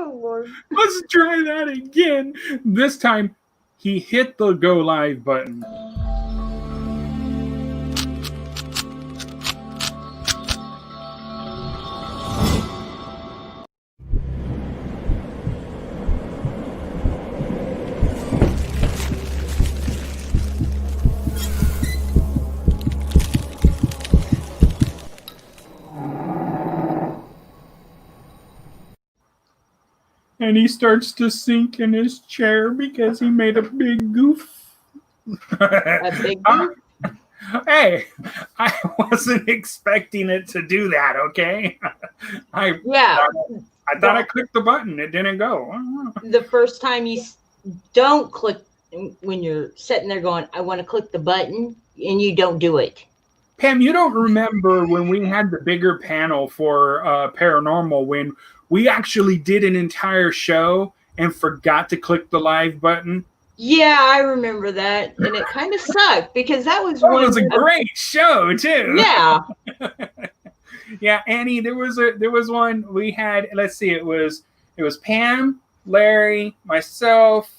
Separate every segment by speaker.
Speaker 1: Oh, Lord.
Speaker 2: Let's try that again. This time, he hit the go live button. And he starts to sink in his chair because he made a big goof.
Speaker 1: A big goof?
Speaker 2: Hey, I wasn't expecting it to do that, okay? I thought I clicked the button. It didn't go.
Speaker 1: The first time you don't click, when you're sitting there going, I want to click the button, and you don't do it.
Speaker 2: Pam, you don't remember when we had the bigger panel for Paranormal, when we actually did an entire show and forgot to click the live button?
Speaker 1: Yeah, I remember that, and it kind of sucked because that was
Speaker 2: a great show too.
Speaker 1: Yeah,
Speaker 2: yeah, Annie. There was one we had. Let's see, it was Pam, Larry, myself.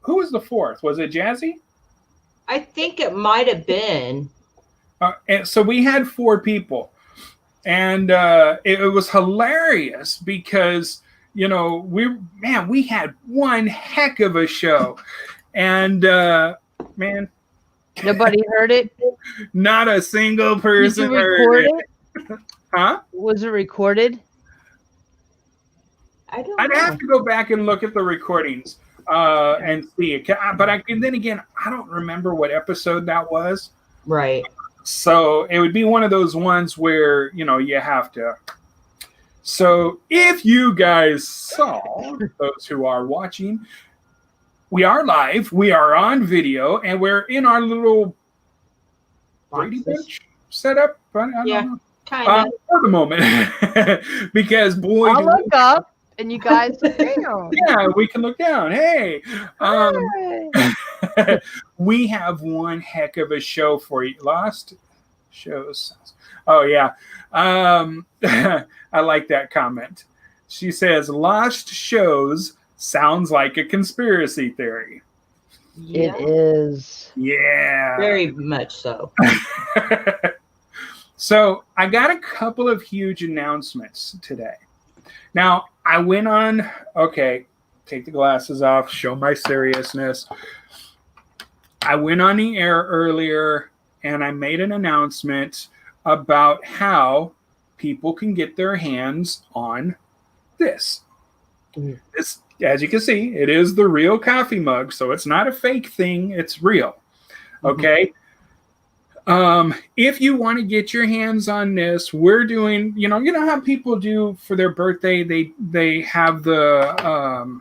Speaker 2: Who was the fourth? Was it Jazzy?
Speaker 1: I think it might have been.
Speaker 2: And so we had 4 people, and it was hilarious because, you know, we had one heck of a show, and man,
Speaker 3: nobody heard it.
Speaker 2: Not a single person
Speaker 3: heard it.
Speaker 2: Huh?
Speaker 3: Was it recorded?
Speaker 2: I'd have to go back and look at the recordings and see it. But then again, I don't remember what episode that was.
Speaker 1: Right.
Speaker 2: So it would be one of those ones where, you know, you have to. So if you guys saw, those who are watching, we are live, we are on video, and we're in our little Brady Bunch setup. I don't know.
Speaker 1: Kind of.
Speaker 2: For the moment. Because, boy.
Speaker 3: I'll look up, and you guys look down.
Speaker 2: Yeah, we can look down. Hey. We have one heck of a show for you. Lost shows. Oh, yeah. I like that comment. She says, lost shows sounds like a conspiracy theory.
Speaker 3: Yeah. It is.
Speaker 2: Yeah.
Speaker 1: Very much so.
Speaker 2: So I got a couple of huge announcements today. Now, I went on, okay, take the glasses off, show my seriousness. I went on the air earlier and I made an announcement about how people can get their hands on this. This, as you can see, it is the real coffee mug, so it's not a fake thing, it's real. Okay? If you want to get your hands on this, we're doing, you know how people do for their birthday, they have the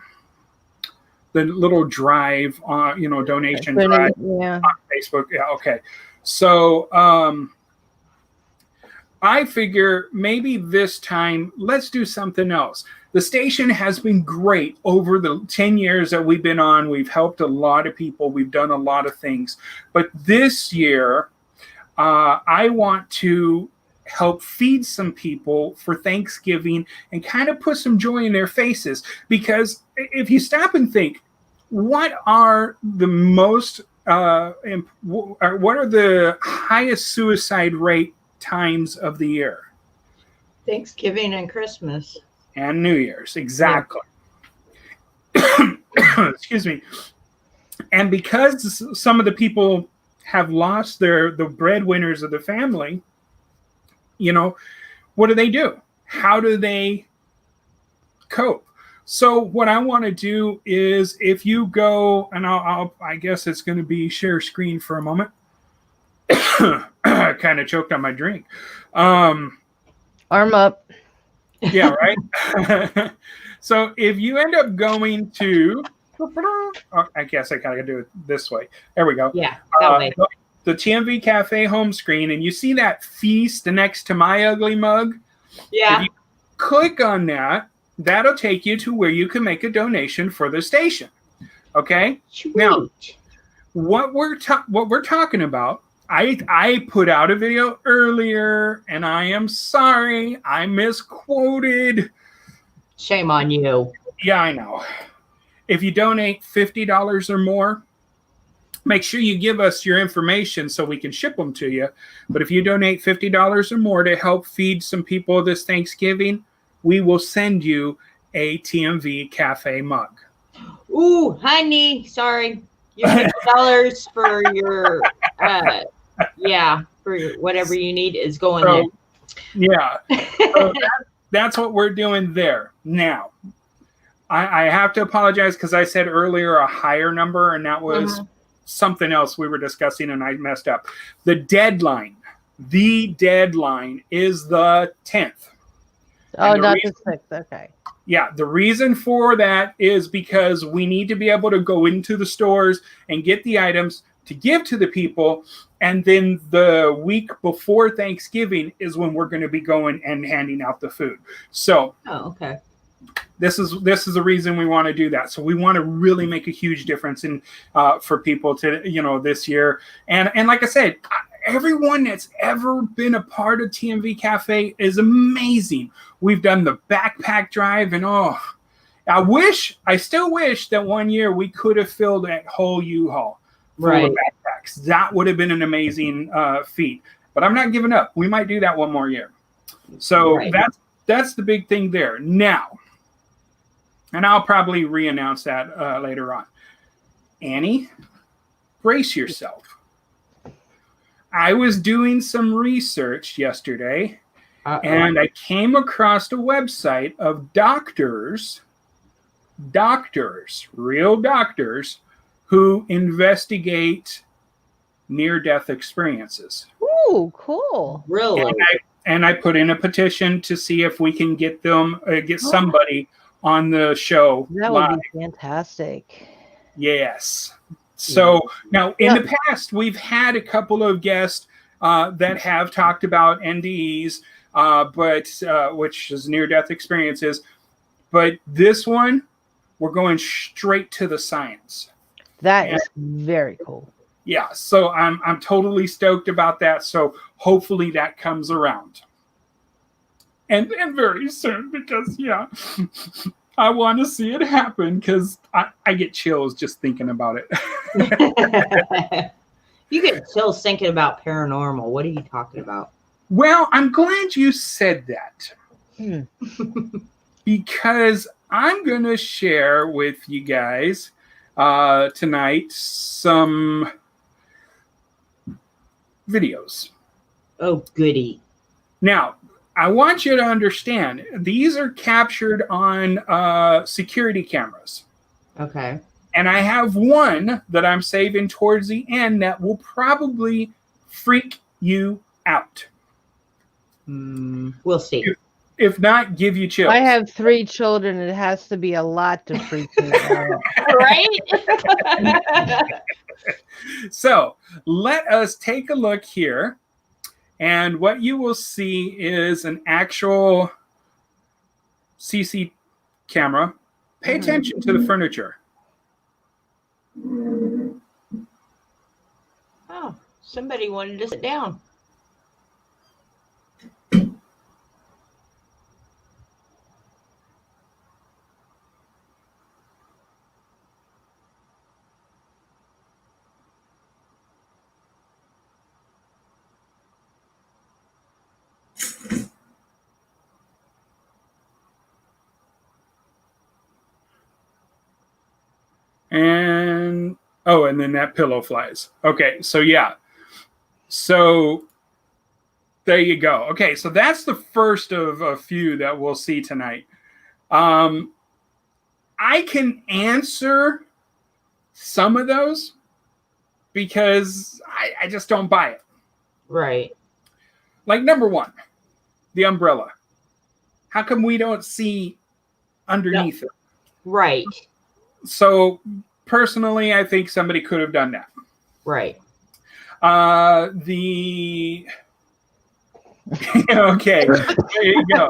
Speaker 2: little drive on, donation drive on Facebook. Yeah, okay. So I figure maybe this time let's do something else. The station has been great over the 10 years that we've been on. We've helped a lot of people. We've done a lot of things. But this year, I want to help feed some people for Thanksgiving and kind of put some joy in their faces. Because if you stop and think, what are the most, what are the highest suicide rate times of the year?
Speaker 1: Thanksgiving and Christmas.
Speaker 2: And New Year's, exactly. Yeah. Excuse me. And because some of the people have lost the breadwinners of the family, what do? How do they cope? So what I want to do is, if you go, and I guess it's going to be share screen for a moment. I kind of choked on my drink.
Speaker 3: Arm up.
Speaker 2: Yeah, right? So if you end up going to, I guess I kind of do it this way. There we go.
Speaker 1: Yeah, that way.
Speaker 2: The TMV Cafe home screen, and you see that feast next to my ugly mug?
Speaker 1: Yeah.
Speaker 2: If you click on that, that'll take you to where you can make a donation for the station. Okay?
Speaker 1: Sweet.
Speaker 2: Now, what we're talking about, I put out a video earlier, and I am sorry, I misquoted.
Speaker 1: Shame on you.
Speaker 2: Yeah, I know. If you donate $50 or more, make sure you give us your information so we can ship them to you. But if you donate $50 or more to help feed some people this Thanksgiving, we will send you a TMV Cafe mug.
Speaker 1: Ooh, honey, sorry. Your $50 for your, for whatever you need is going there.
Speaker 2: Yeah. So that's what we're doing there. Now, I have to apologize because I said earlier a higher number, and that was something else we were discussing, and I messed up. The deadline is the 10th.
Speaker 3: Oh, not the 6th. Okay.
Speaker 2: Yeah, the reason for that is because we need to be able to go into the stores and get the items to give to the people. And then the week before Thanksgiving is when we're going to be going and handing out the food. So,
Speaker 1: okay.
Speaker 2: This is the reason we want to do that. So we want to really make a huge difference in for people to, this year. And like I said, everyone that's ever been a part of TMV Cafe is amazing. We've done the backpack drive, and I still wish that one year we could have filled that whole U-Haul full of backpacks. That would have been an amazing feat. But I'm not giving up. We might do that one more year. So that's the big thing there. Now, and I'll probably re-announce that later on. Annie, brace yourself. I was doing some research yesterday, and I came across a website of doctors, real doctors, who investigate near-death experiences.
Speaker 3: Ooh, cool.
Speaker 1: Really?
Speaker 2: And I put in a petition to see if we can get them, get somebody on the show.
Speaker 3: That would be fantastic.
Speaker 2: Yes. So now in the past, we've had a couple of guests that have talked about NDEs, which is near-death experiences. But this one, we're going straight to the science.
Speaker 3: That is very cool.
Speaker 2: Yeah. So I'm totally stoked about that. So hopefully that comes around. And very soon, because I want to see it happen, because I get chills just thinking about
Speaker 1: it. You get chills thinking about paranormal. What are you talking about?
Speaker 2: Well, I'm glad you said that. Because I'm going to share with you guys tonight some videos.
Speaker 1: Oh, goody.
Speaker 2: Now, I want you to understand, these are captured on security cameras.
Speaker 1: Okay.
Speaker 2: And I have one that I'm saving towards the end that will probably freak you out.
Speaker 1: We'll see.
Speaker 2: If not, give you chills.
Speaker 3: I have 3 children. It has to be a lot to freak me out.
Speaker 1: Right?
Speaker 2: So let us take a look here. And what you will see is an actual CC camera. Pay attention to the furniture.
Speaker 1: Oh, somebody wanted to sit down.
Speaker 2: And and then that pillow flies. Okay, so so there you go. Okay, so that's the first of a few that we'll see tonight. I can answer some of those because I just don't buy it.
Speaker 1: Right.
Speaker 2: Like number 1, the umbrella. How come we don't see underneath it?
Speaker 1: Right.
Speaker 2: So personally, I think somebody could have done that.
Speaker 1: Right.
Speaker 2: Okay, there you go.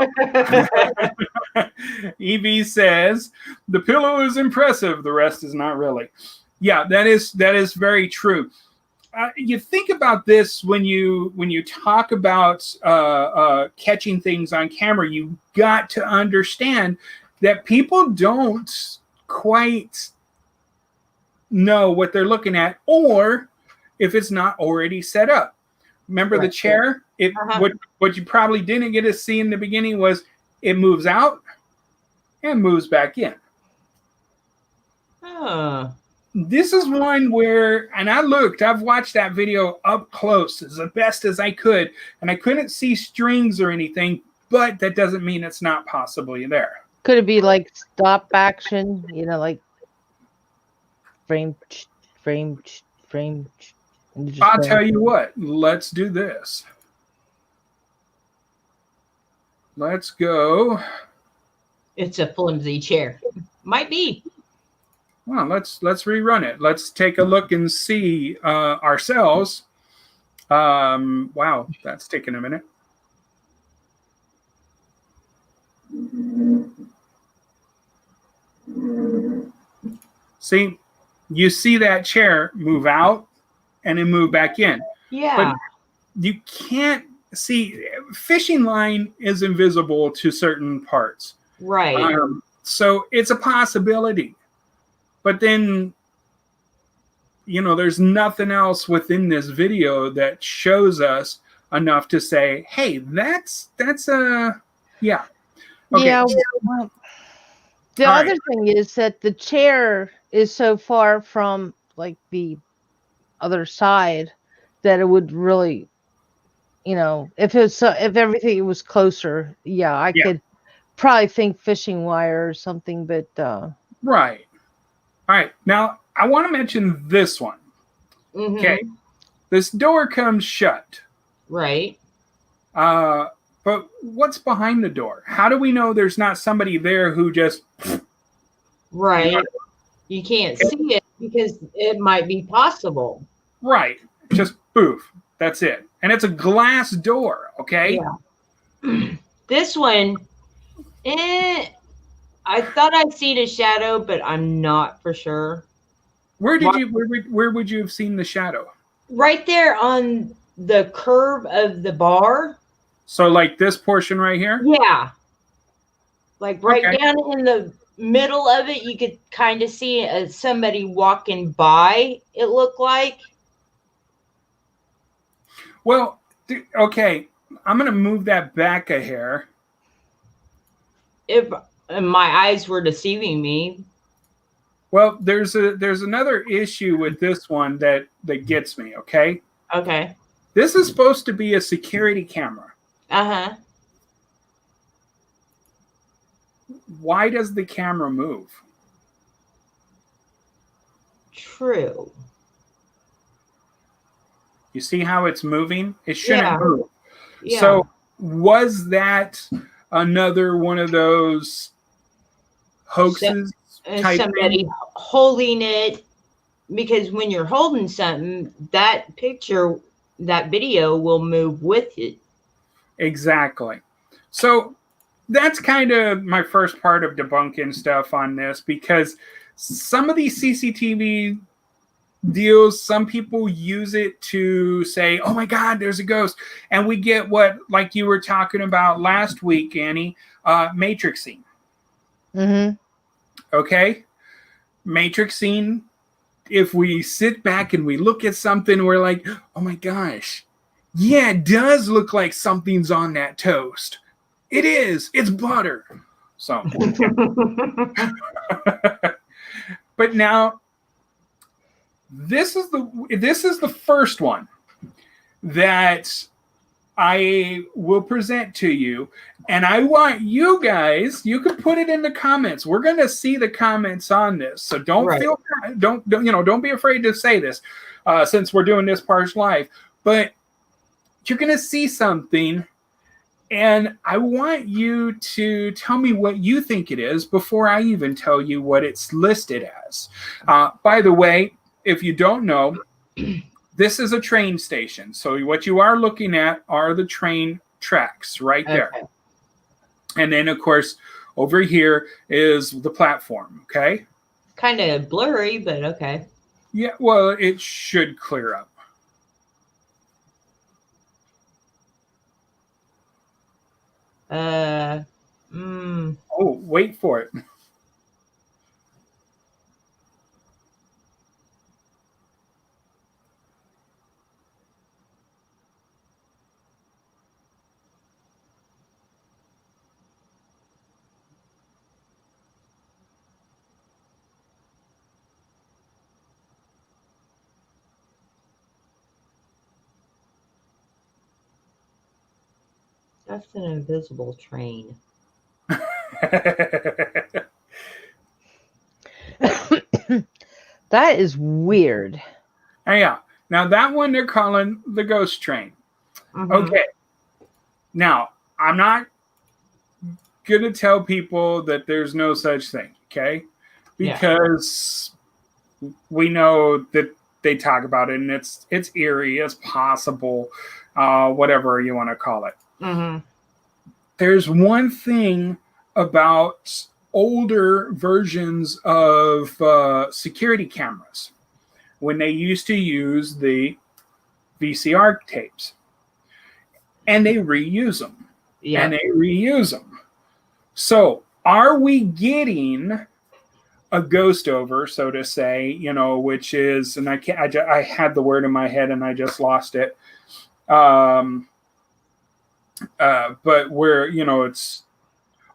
Speaker 2: EV says the pillow is impressive. The rest is not really. Yeah, that is very true. You think about this when you talk about catching things on camera. You got to understand that people don't quite know what they're looking at, or if it's not already set up. Remember the chair? What you probably didn't get to see in the beginning was it moves out and moves back in. This is one where, and I've watched that video up close as the best as I could, and I couldn't see strings or anything, but that doesn't mean it's not possibly there.
Speaker 3: Could it be like stop action? Like frame, frame, frame.
Speaker 2: I'll tell you what, let's do this. Let's go.
Speaker 1: It's a flimsy chair. Might be.
Speaker 2: Well, let's rerun it. Let's take a look and see ourselves. Wow, that's taking a minute. See, you see that chair move out and then move back in.
Speaker 1: Yeah.
Speaker 2: But you can't see, fishing line is invisible to certain parts.
Speaker 1: Right.
Speaker 2: So it's a possibility. But then, there's nothing else within this video that shows us enough to say, hey, that's yeah. Okay.
Speaker 3: Yeah. Well, the other thing is that the chair is so far from like the other side that it would really, if everything was closer, I could probably think fishing wire or something, but
Speaker 2: right. All right. Now I want to mention this one.
Speaker 1: Mm-hmm.
Speaker 2: Okay. This door comes shut.
Speaker 1: Right.
Speaker 2: But what's behind the door? How do we know there's not somebody there who just...
Speaker 1: Right. You can't see it because it might be possible.
Speaker 2: Right. Just poof. That's it. And it's a glass door, okay?
Speaker 1: Yeah. This one, I thought I'd seen a shadow, but I'm not for sure.
Speaker 2: Where would you have seen the shadow?
Speaker 1: Right there on the curve of the bar.
Speaker 2: So like this portion right here?
Speaker 1: Yeah. Like right down in the middle of it, you could kind of see somebody walking by, it looked like.
Speaker 2: Well, okay. I'm going to move that back a hair.
Speaker 1: If my eyes were deceiving me.
Speaker 2: Well, there's another issue with this one that gets me, okay?
Speaker 1: Okay.
Speaker 2: This is supposed to be a security camera.
Speaker 1: Uh-huh.
Speaker 2: Why does the camera move?
Speaker 1: True.
Speaker 2: You see how it's moving? It shouldn't move.
Speaker 1: Yeah.
Speaker 2: So was that another one of those hoaxes?
Speaker 1: Somebody holding it, because when you're holding something, that video will move with it.
Speaker 2: Exactly. So that's kind of my first part of debunking stuff on this, because some of these CCTV deals, some people use it to say, oh my God, there's a ghost. And we get what, like you were talking about last week, Annie, matrixing.
Speaker 3: Mm-hmm.
Speaker 2: Okay? Matrixing, if we sit back and we look at something, we're like, oh my gosh, yeah, it does look like something's on that toast. It is. It's butter. So, but now, this is the first one that I will present to you, and I want you guys. You can put it in the comments. We're going to see the comments on this, so don't be afraid to say this, since we're doing this part live. But you're going to see something, and I want you to tell me what you think it is before I even tell you what it's listed as. By the way, if you don't know, this is a train station. So what you are looking at are the train tracks right there. Okay. And then, of course, over here is the platform, okay?
Speaker 1: Kind of blurry, but okay.
Speaker 2: Yeah, well, it should clear up.
Speaker 1: Mm.
Speaker 2: Oh, wait for it.
Speaker 1: That's an invisible train.
Speaker 3: That is weird.
Speaker 2: Yeah. Now that one they're calling the ghost train.
Speaker 1: Mhm.
Speaker 2: Okay. Now, I'm not going to tell people that there's no such thing, okay? Because we know that they talk about it and it's eerie, it's possible, whatever you want to call it.
Speaker 1: Mhm.
Speaker 2: There's one thing about older versions of security cameras when they used to use the VCR tapes, and they reuse them.
Speaker 1: Yeah.
Speaker 2: And they reuse them. So, are we getting a ghost over, so to say, which is, and I had the word in my head and I just lost it. But where, it's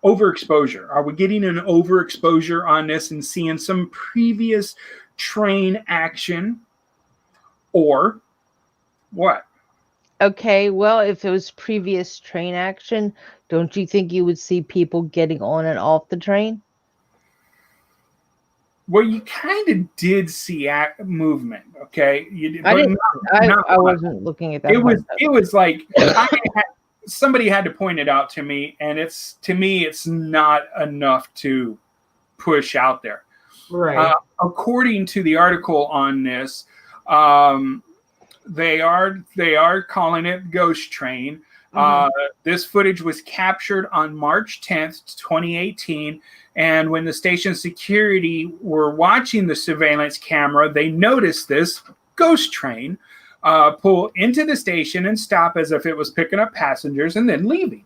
Speaker 2: overexposure. Are we getting an overexposure on this and seeing some previous train action, or what?
Speaker 3: Okay, well, if it was previous train action, don't you think you would see people getting on and off the train?
Speaker 2: Well, you kind of did see movement, okay? You did,
Speaker 3: I
Speaker 2: but
Speaker 3: didn't.
Speaker 2: not
Speaker 3: I wasn't looking at that.
Speaker 2: It was like somebody had to point it out to me, and it's not enough to push out there.
Speaker 1: Right.
Speaker 2: According to the article on this, they are calling it Ghost Train. This footage was captured on March 10th, 2018. And when the station security were watching the surveillance camera, they noticed this ghost train pull into the station and stop as if it was picking up passengers and then leaving.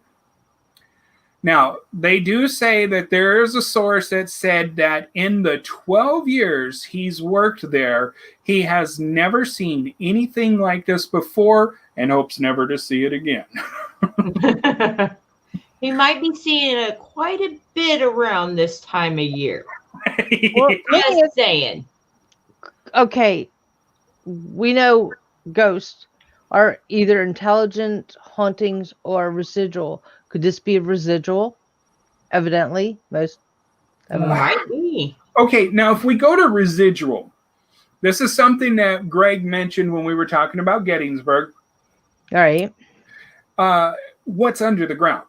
Speaker 2: Now, they do say that there is a source that said that in the 12 years he's worked there, he has never seen anything like this before and hopes never to see it again.
Speaker 1: He might be seeing it quite a bit around this time of year.
Speaker 3: Well,
Speaker 1: just saying.
Speaker 3: Okay, we know ghosts are either intelligent hauntings or residual. Could this be a residual? Evidently, most.
Speaker 1: Might be.
Speaker 2: Okay, now if we go to residual, this is something that Greg mentioned when we were talking about Gettysburg.
Speaker 3: All right.
Speaker 2: What's under the ground?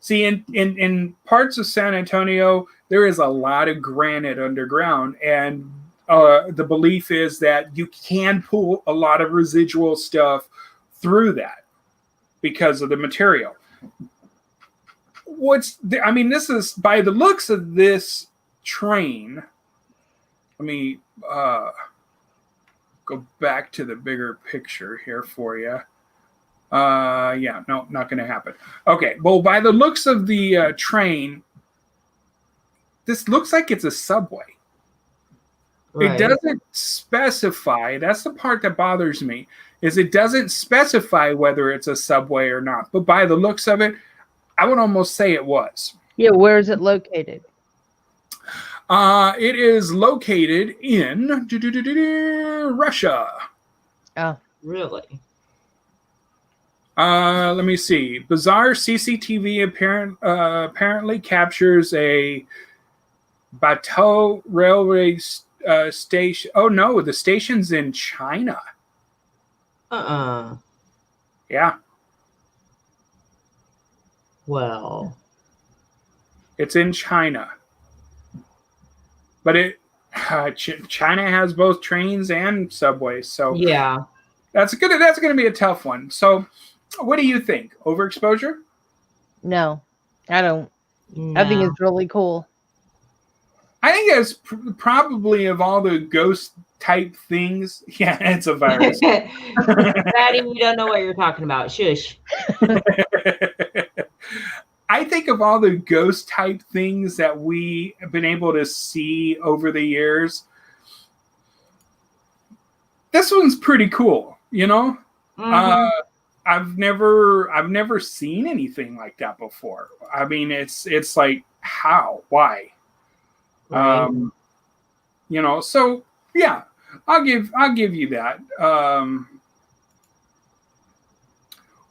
Speaker 2: See, in parts of San Antonio, there is a lot of granite underground, and the belief is that you can pull a lot of residual stuff through that because of the material. This is, by the looks of this train, let me go back to the bigger picture here for you. Yeah, no, not going to happen. Okay, well, by the looks of the train, this looks like it's a subway. Right. It doesn't specify. That's the part that bothers me, is it doesn't specify whether it's a subway or not. But by the looks of it, I would almost say it was.
Speaker 3: Yeah, where is it located?
Speaker 2: It is located in Russia.
Speaker 3: Oh,
Speaker 1: really?
Speaker 2: Let me see. Bizarre CCTV apparently captures a Bateau railway station. Oh no, the station's in China. Yeah.
Speaker 1: Well,
Speaker 2: it's in China, but China has both trains and subways. So
Speaker 1: yeah,
Speaker 2: that's gonna be a tough one. So, what do you think? Overexposure?
Speaker 3: No, I don't. No. I think it's really cool.
Speaker 2: I think it's probably, of all the ghost type things, yeah, it's a virus.
Speaker 1: Daddy, we don't know what you're talking about. Shush.
Speaker 2: I think of all the ghost type things that we have been able to see over the years. This one's pretty cool, you know? I've never seen anything like that before. I mean, it's like, how? Why?
Speaker 1: Right.
Speaker 2: You know, so yeah, I'll give you that.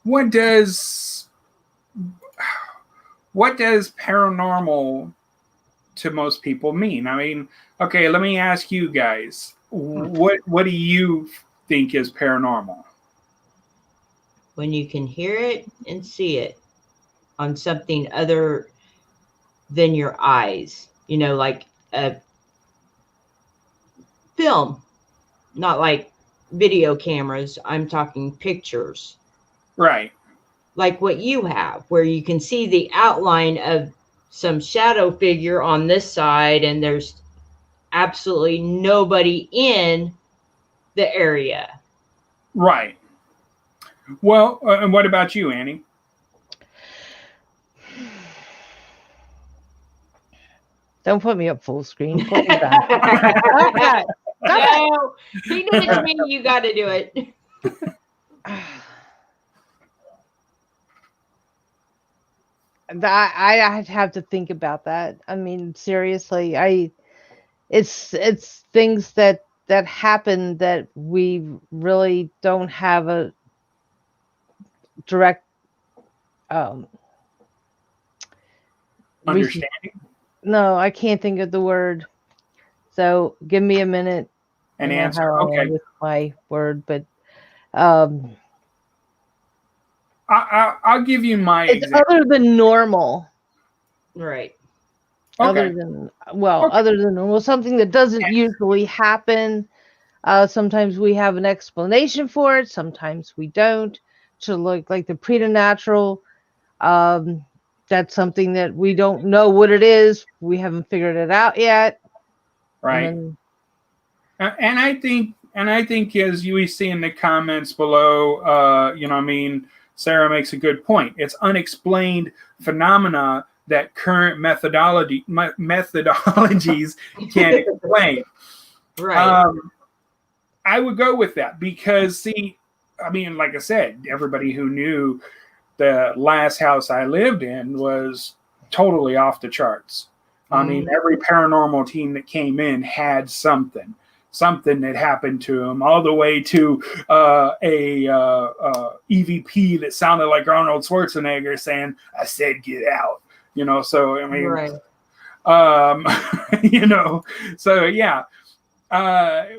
Speaker 2: What does paranormal to most people mean? I mean, okay, let me ask you guys, what do you think is paranormal?
Speaker 1: When you can hear it and see it on something other than your eyes, you know, like a film, not like video cameras. I'm talking pictures.
Speaker 2: Right.
Speaker 1: Like what you have, where you can see the outline of some shadow figure on this side, and there's absolutely nobody in the area.
Speaker 2: Right. Well, and what about you, Annie?
Speaker 3: Don't put me up full screen. Put me back.
Speaker 1: No, he did it to me. You got to do it.
Speaker 3: I'd have to think about that. I mean, seriously, it's things that happen that we really don't have a direct
Speaker 2: understanding.
Speaker 3: No, I can't think of the word. So give me a minute.
Speaker 2: An answer. Okay.
Speaker 3: With my word, but
Speaker 2: I'll give you my example.
Speaker 3: Other than normal.
Speaker 1: Right.
Speaker 2: Okay.
Speaker 3: Other than normal, something that doesn't usually happen. Sometimes we have an explanation for it. Sometimes we don't. So like the preternatural, that's something that we don't know what it is. We haven't figured it out yet.
Speaker 2: Right. And I think, as you see in the comments below, you know, I mean, Sarah makes a good point. It's unexplained phenomena that current methodologies can't explain.
Speaker 1: Right.
Speaker 2: I would go with that because, see, I mean, like I said, everybody who knew the last house I lived in was totally off the charts. I mean, every paranormal team that came in had something that happened to them, all the way to a EVP that sounded like Arnold Schwarzenegger saying, "I said get out," you know. So I mean,
Speaker 1: right.
Speaker 2: You know, so yeah,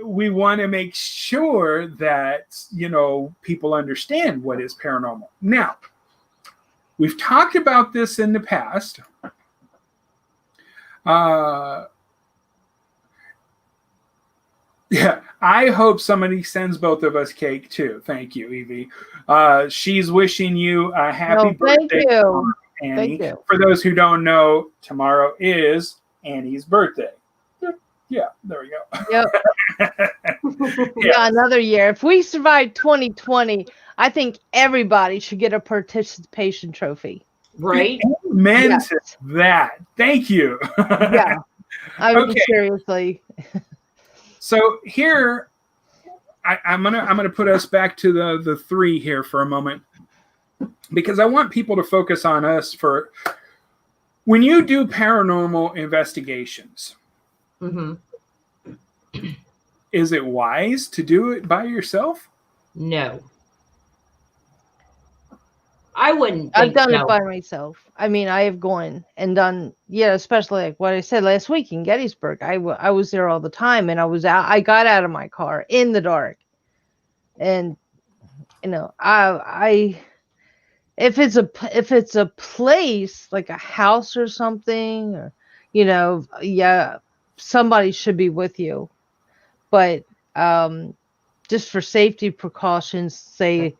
Speaker 2: we want to make sure that, you know, people understand what is paranormal. Now, we've talked about this in the past. Yeah, I hope somebody sends both of us cake too. Thank you, Evie. She's wishing you a happy birthday,
Speaker 3: you.
Speaker 2: Annie.
Speaker 3: Thank you.
Speaker 2: For those who don't know, tomorrow is Annie's birthday. Yeah, there we go.
Speaker 3: Yep. Yeah, another year. If we survive 2020, I think everybody should get a participation trophy.
Speaker 1: Right.
Speaker 2: Amen to that. Thank you.
Speaker 3: Yeah. I mean, seriously.
Speaker 2: So here, I'm gonna put us back to the three here for a moment, because I want people to focus on us for when you do paranormal investigations. Is it wise to do it by yourself?
Speaker 1: No. I wouldn't.
Speaker 3: I've done it by myself. I mean, I have gone and done, especially like what I said last week in Gettysburg. I was there all the time, and I got out of my car in the dark, and you know, if it's a place like a house or something, or you know, somebody should be with you, but just for safety precautions, say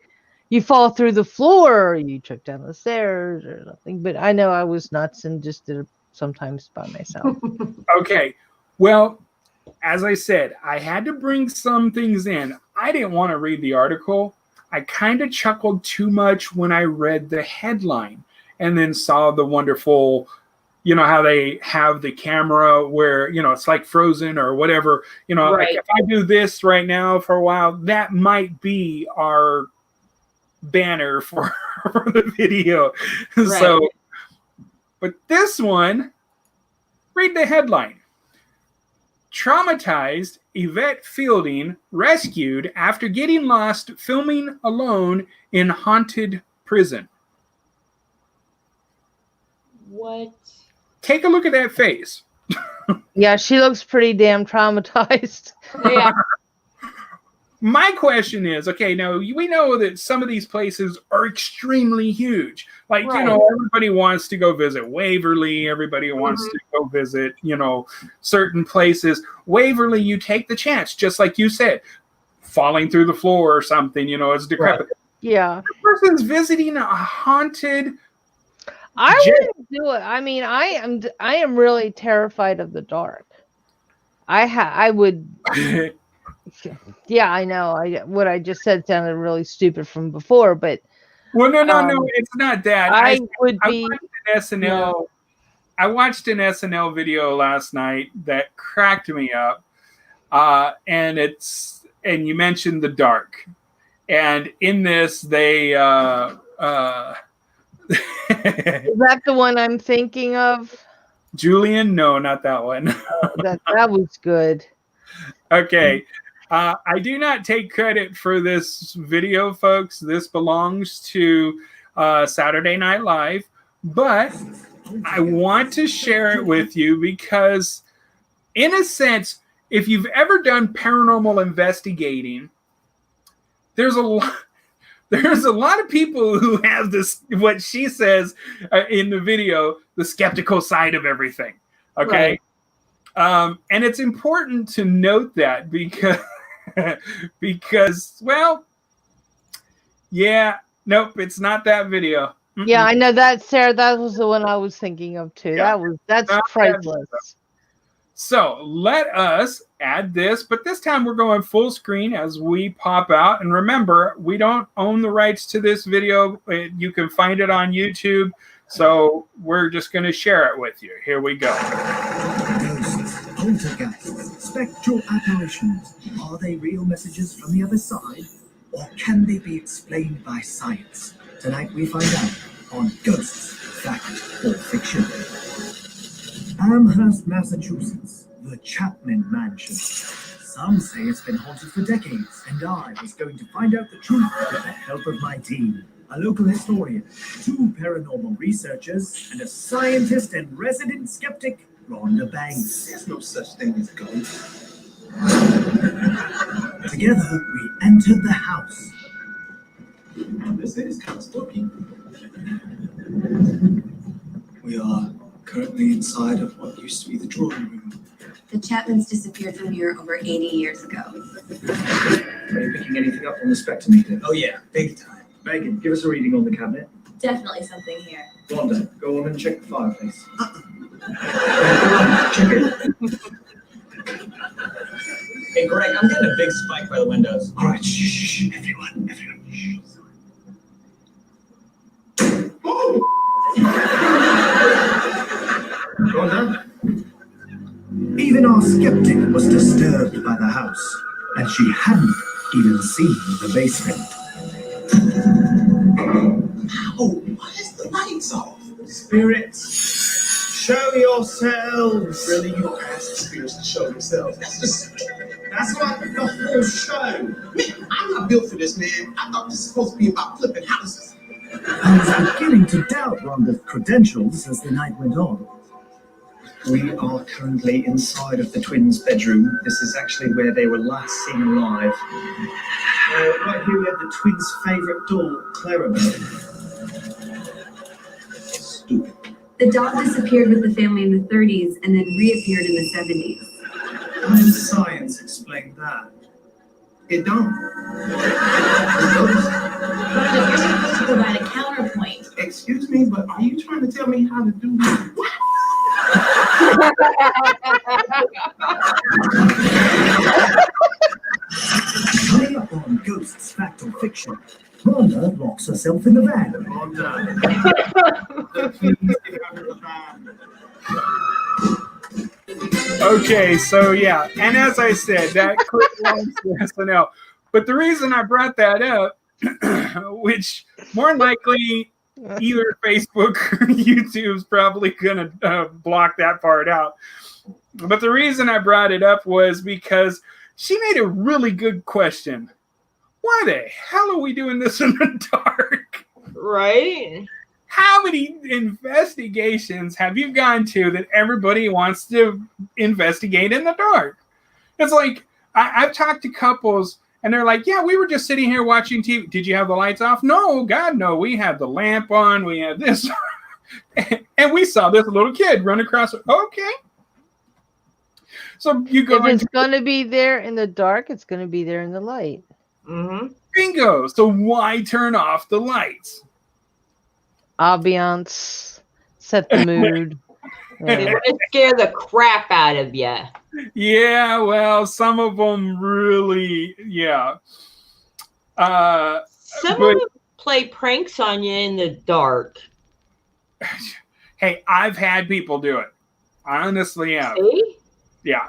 Speaker 3: you fall through the floor or you trip down the stairs or something. But I know I was nuts and just did it sometimes by myself.
Speaker 2: Okay. Well, as I said, I had to bring some things in. I didn't want to read the article. I kind of chuckled too much when I read the headline. and then saw the wonderful, you know, how they have the camera where, you know, it's like Frozen or whatever, you know,
Speaker 1: Right.
Speaker 2: like if I do this right now for a while, that might be our banner for the video.
Speaker 1: Right.
Speaker 2: So, but this one, read the headline. Traumatized Yvette Fielding rescued after getting lost filming alone in haunted prison.
Speaker 1: What?
Speaker 2: Take a look at that face.
Speaker 3: Yeah, she looks pretty damn traumatized.
Speaker 1: Yeah.
Speaker 2: My question is, okay, now we know that some of these places are extremely huge. Like,
Speaker 1: Right.
Speaker 2: you know, everybody wants to go visit Waverly. Everybody wants to go visit, you know, certain places. Waverly, you take the chance, just like you said, falling through the floor or something, you know, it's decrepit.
Speaker 1: Right.
Speaker 3: Yeah.
Speaker 2: The person's visiting a haunted.
Speaker 3: I wouldn't do it. I mean, I am really terrified of the dark. I would. Yeah, I know. What I just said sounded really stupid from before, but
Speaker 2: Well, no, it's not that.
Speaker 3: I would be.
Speaker 2: watched an SNL. I watched an SNL video last night that cracked me up, and you mentioned the dark, and in this they. Is
Speaker 3: that the one I'm thinking of?
Speaker 2: Julian? No, not that one.
Speaker 3: that was good.
Speaker 2: Okay. I do not take credit for this video, folks. This belongs to Saturday Night Live, but I want to share it with you because, in a sense, if you've ever done paranormal investigating, there's a lot of people who have this, what she says in the video, the skeptical side of everything. Okay. Right. And it's important to note that because, well, yeah, nope, it's not that video. Mm-mm.
Speaker 3: Yeah, I know that, Sarah. That was the one I was thinking of too.
Speaker 2: Yeah,
Speaker 3: that's priceless.
Speaker 2: So let us add this, but this time we're going full screen as we pop out. And remember, we don't own the rights to this video. You can find it on YouTube. So we're just going to share it with you. Here we go.
Speaker 4: Poltergeists, spectral apparitions, are they real messages from the other side? Or can they be explained by science? Tonight we find out on Ghosts, Fact or Fiction. Amherst, Massachusetts, the Chapman Mansion. Some say it's been haunted for decades, and I was going to find out the truth with the help of my team. A local historian, 2 paranormal researchers, and a scientist and resident skeptic, Rhonda Banks.
Speaker 5: There's no such thing as ghosts.
Speaker 4: Together, we entered the house.
Speaker 5: This is kind of spooky. We are currently inside of what used to be the drawing room.
Speaker 6: The Chapmans disappeared from here over 80 years ago.
Speaker 4: Are you picking anything up on the spectrometer?
Speaker 5: Oh yeah, big time.
Speaker 4: Megan, give us a reading on the cabinet.
Speaker 6: Definitely something here.
Speaker 4: Rhonda, go on and check the fireplace. Check it.
Speaker 5: Hey Greg, I'm getting a big spike by the windows.
Speaker 4: All right, shh, everyone, shh. Rhonda? Even our skeptic was disturbed by the house, and she hadn't even seen the basement.
Speaker 5: Oh, why is the lights off?
Speaker 4: Spirits, show yourselves!
Speaker 5: Really, you ask spirits to show themselves? That's like the whole show. Man, I'm not built for this, man. I thought this was supposed to be about flipping houses.
Speaker 4: I was beginning to doubt Rhonda's credentials as the night went on.
Speaker 7: We are currently inside of the twins' bedroom. This is actually where they were last seen alive. Right here we have the twins' favourite doll, Clarabelle.
Speaker 5: Stupid.
Speaker 6: The dog disappeared with the family in the 30s and then reappeared in the 70s.
Speaker 7: How does science explain that?
Speaker 5: It don't.
Speaker 6: But you're supposed to provide a counterpoint.
Speaker 5: Excuse me, but are you trying to tell me how to do this?
Speaker 4: Coming up on Ghosts, Fact or Fiction, Rhonda locks herself in the van.
Speaker 5: Rhonda.
Speaker 7: Please give over the van.
Speaker 2: Okay, so yeah, and as I said, that clip belongs to SNL. But the reason I brought that up, which more likely either Facebook or YouTube's probably going to block that part out. But the reason I brought it up was because she made a really good question. Why the hell are we doing this in the dark?
Speaker 1: Right?
Speaker 2: How many investigations have you gone to that everybody wants to investigate in the dark? It's like, I've talked to couples and they're like, yeah, we were just sitting here watching TV. Did you have the lights off? No, God, no. We had the lamp on. We had this. And we saw this little kid run across. Okay. So you go.
Speaker 3: If it's going to be there in the dark, it's going to be there in the light.
Speaker 1: Mm-hmm.
Speaker 2: Bingo. So why turn off the lights?
Speaker 3: Ambiance, set the mood.
Speaker 1: They want to scare the crap out of you.
Speaker 2: Yeah, well, some of them really, yeah.
Speaker 1: Some of them play pranks on you in the dark.
Speaker 2: Hey, I've had people do it. I honestly have.
Speaker 1: See?
Speaker 2: Yeah.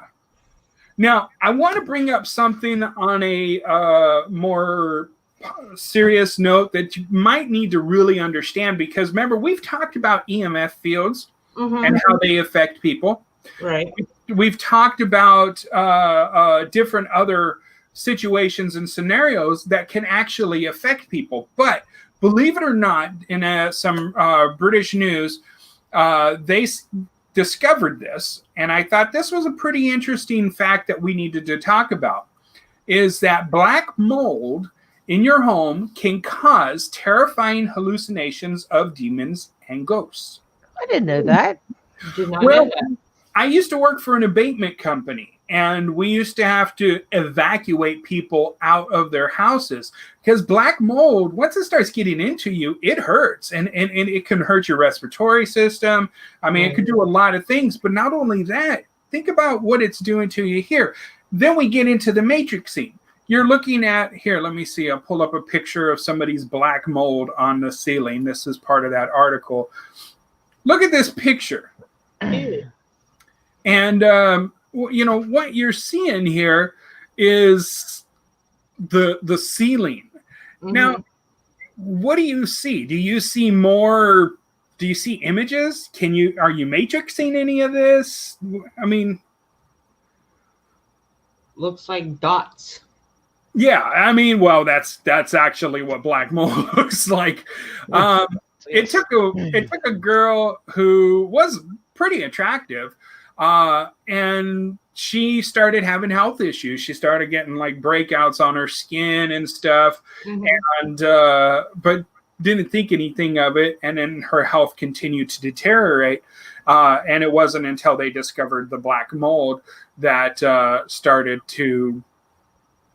Speaker 2: Now, I want to bring up something on a more serious note that you might need to really understand, because remember, we've talked about EMF fields and how they affect people.
Speaker 1: Right.
Speaker 2: We've talked about different other situations and scenarios that can actually affect people. But believe it or not, in some British news, they discovered this, and I thought this was a pretty interesting fact that we needed to talk about, is that black mold in your home can cause terrifying hallucinations of demons and ghosts.
Speaker 3: I didn't know that.
Speaker 1: Did not know that.
Speaker 2: I used to work for an abatement company, and we used to have to evacuate people out of their houses because black mold, once it starts getting into you, it hurts, and it can hurt your respiratory system. I mean, it could do a lot of things, but not only that, think about what it's doing to you here. Then we get into the matrix scene. You're looking at, here, let me see, I'll pull up a picture of somebody's black mold on the ceiling. This is part of that article. Look at this picture. And, you know, what you're seeing here is the ceiling. Now, what do you see? Do you see more? Do you see images? Are you matrixing any of this? I mean,
Speaker 1: looks like dots.
Speaker 2: Yeah, I mean, well, that's actually what black mold looks like. It took a girl who was pretty attractive, and she started having health issues. She started getting like breakouts on her skin and stuff, and but didn't think anything of it. And then her health continued to deteriorate. And it wasn't until they discovered the black mold that started to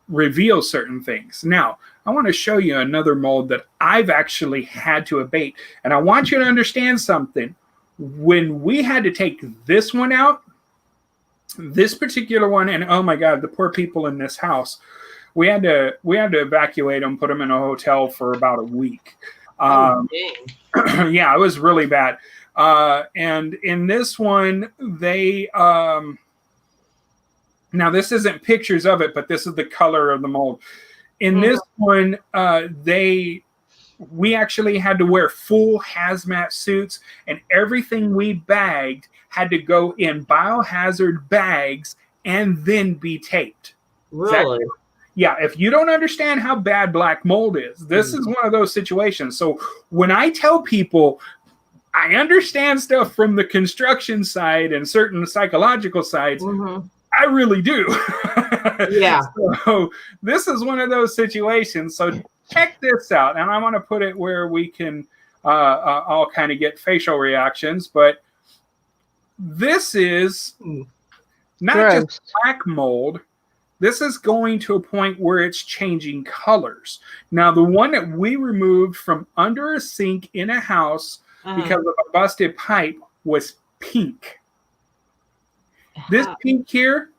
Speaker 2: reveal certain things. Now, I want to show you another mold that I've actually had to abate. And I want you to understand something. When we had to take this one out, this particular one, and oh my God, the poor people in this house, we had to evacuate them, put them in a hotel for about a week. Yeah, it was really bad. And in this one, they now this isn't pictures of it, but this is the color of the mold. In this one, we actually had to wear full hazmat suits, and everything we bagged had to go in biohazard bags and then be taped.
Speaker 1: Really?
Speaker 2: Yeah, if you don't understand how bad black mold is, this is one of those situations. So when I tell people I understand stuff from the construction side and certain psychological sides, I really do.
Speaker 1: Yeah.
Speaker 2: So this is one of those situations. So check this out. And I want to put it where we can all kind of get facial reactions. But this is not just black mold. This is going to a point where it's changing colors. Now, the one that we removed from under a sink in a house because of a busted pipe was pink. This pink here,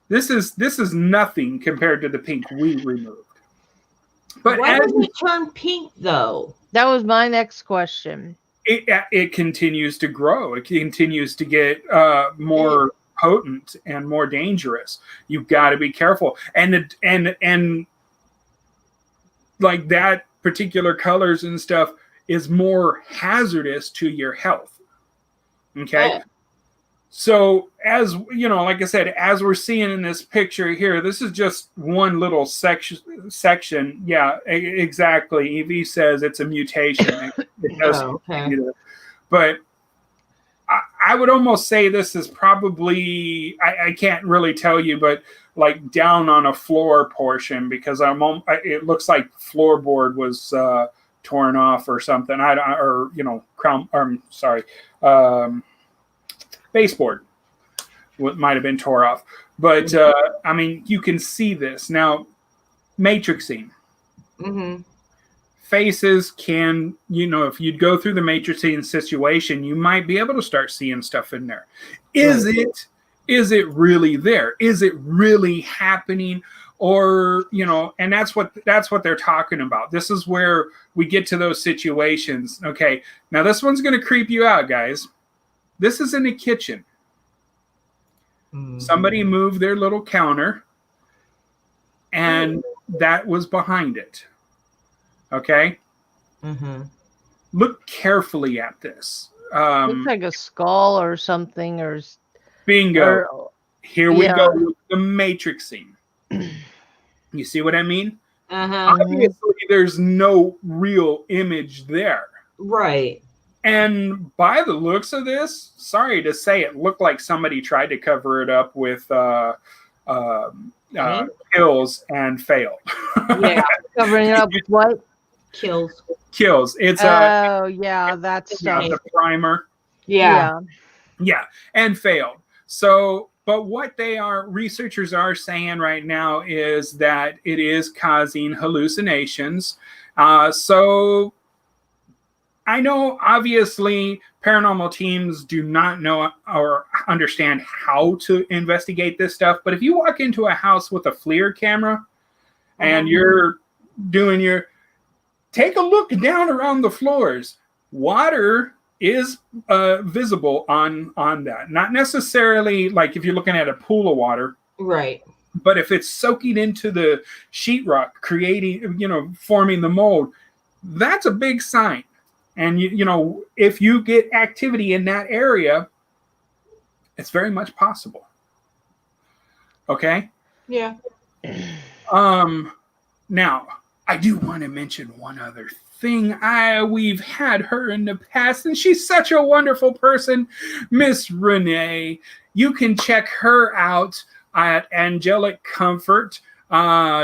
Speaker 2: this is nothing compared to the pink we removed. But
Speaker 1: why does it turn pink though?
Speaker 3: That was my next question.
Speaker 2: it continues to grow. It continues to get more potent and more dangerous. You've got to be careful. And like that particular colors and stuff is more hazardous to your health. Okay.
Speaker 1: Oh.
Speaker 2: So as you know, like I said, as we're seeing in this picture here, this is just one little section. Yeah, exactly. EV says it's a mutation. It does.
Speaker 1: Okay.
Speaker 2: But I would almost say this is probably, I can't really tell you, but like down on a floor portion, because it looks like floorboard was torn off or something. Baseboard might have been tore off. But I mean, you can see this now. Matrixing.
Speaker 1: Mm-hmm.
Speaker 2: Faces can, if you'd go through the matrixing situation, you might be able to start seeing stuff in there. Is it really there? Is it really happening? Or, and that's what they're talking about. This is where we get to those situations. Okay, now this one's going to creep you out, guys. This is in the kitchen. Mm-hmm. Somebody moved their little counter, and that was behind it. Okay.
Speaker 1: Mm-hmm.
Speaker 2: Look carefully at this.
Speaker 3: Looks like a skull or something, or
Speaker 2: bingo. Here we go with the matrixing. You see what I mean?
Speaker 1: Uh-huh.
Speaker 2: Obviously, there's no real image there.
Speaker 1: Right.
Speaker 2: And by the looks of this, sorry to say, it looked like somebody tried to cover it up with kills and failed.
Speaker 3: Yeah, covering it up with what?
Speaker 1: Kills.
Speaker 2: It's
Speaker 3: that's
Speaker 2: the primer.
Speaker 1: Yeah,
Speaker 2: and failed. So, but what researchers are saying right now is that it is causing hallucinations. So I know obviously paranormal teams do not know or understand how to investigate this stuff, but if you walk into a house with a FLIR camera and you're doing take a look down around the floors. Water is visible on that. Not necessarily like if you're looking at a pool of water.
Speaker 1: Right.
Speaker 2: But if it's soaking into the sheetrock, creating, forming the mold, that's a big sign. And, if you get activity in that area, it's very much possible. Okay?
Speaker 1: Yeah.
Speaker 2: Now, I do want to mention one other thing. We've had her in the past, and she's such a wonderful person, Miss Renee. You can check her out at Angelic Comfort.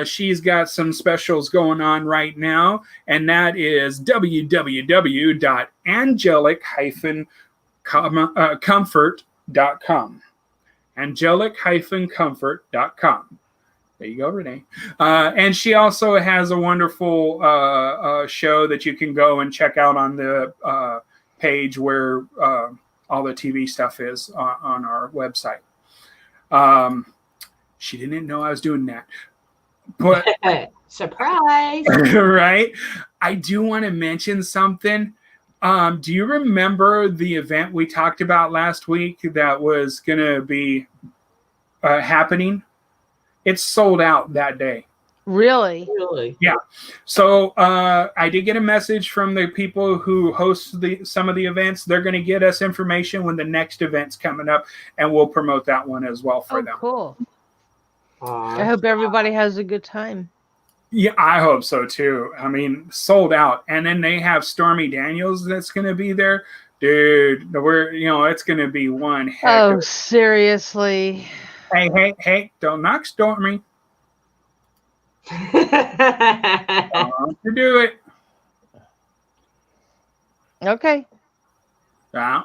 Speaker 2: She's got some specials going on right now, and that is www.angelic-comfort.com. Angelic-comfort.com. There you go, Renee. And she also has a wonderful show that you can go and check out on the page where all the TV stuff is on our website. She didn't know I was doing that. But
Speaker 1: surprise.
Speaker 2: Right? I do want to mention something. Do you remember the event we talked about last week that was going to be happening? It's sold out that day.
Speaker 3: Really?
Speaker 2: Yeah. So I did get a message from the people who host some of the events. They're going to get us information when the next event's coming up, and we'll promote that one as well for them.
Speaker 3: Cool. I hope everybody has a good time.
Speaker 2: Yeah, I hope so too. I mean, sold out. And then they have Stormy Daniels that's going to be there. Dude, it's going to be one heck of...
Speaker 3: seriously?
Speaker 2: Hey, don't knock Stormy. Don't you do it.
Speaker 3: Okay.
Speaker 2: Yeah.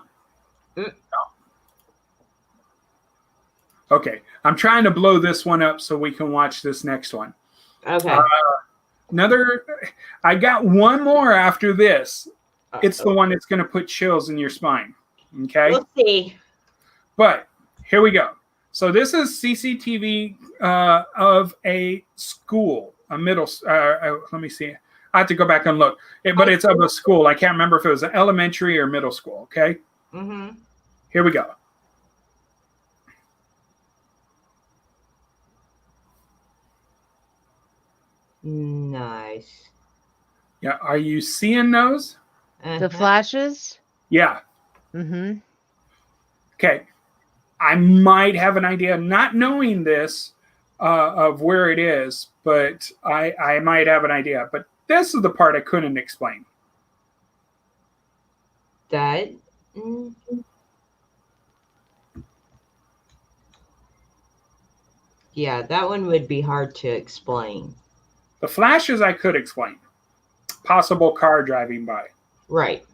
Speaker 2: Okay. I'm trying to blow this one up so we can watch this next one.
Speaker 1: Okay.
Speaker 2: I got one more after this. It's the one that's going to put chills in your spine. Okay.
Speaker 1: We'll see.
Speaker 2: But here we go. So this is CCTV of a school, a middle. Let me see. I have to go back and look. But it's of a school. I can't remember if it was an elementary or middle school. Okay.
Speaker 1: Mm-hmm.
Speaker 2: Here we go.
Speaker 1: Nice.
Speaker 2: Yeah. Are you seeing those?
Speaker 3: The flashes?
Speaker 2: Yeah.
Speaker 3: Mm-hmm.
Speaker 2: Okay. I might have an idea, not knowing this, of where it is, but I might have an idea. But this is the part I couldn't explain.
Speaker 1: That. Yeah, that one would be hard to explain.
Speaker 2: The flashes I could explain. Possible car driving by.
Speaker 1: Right.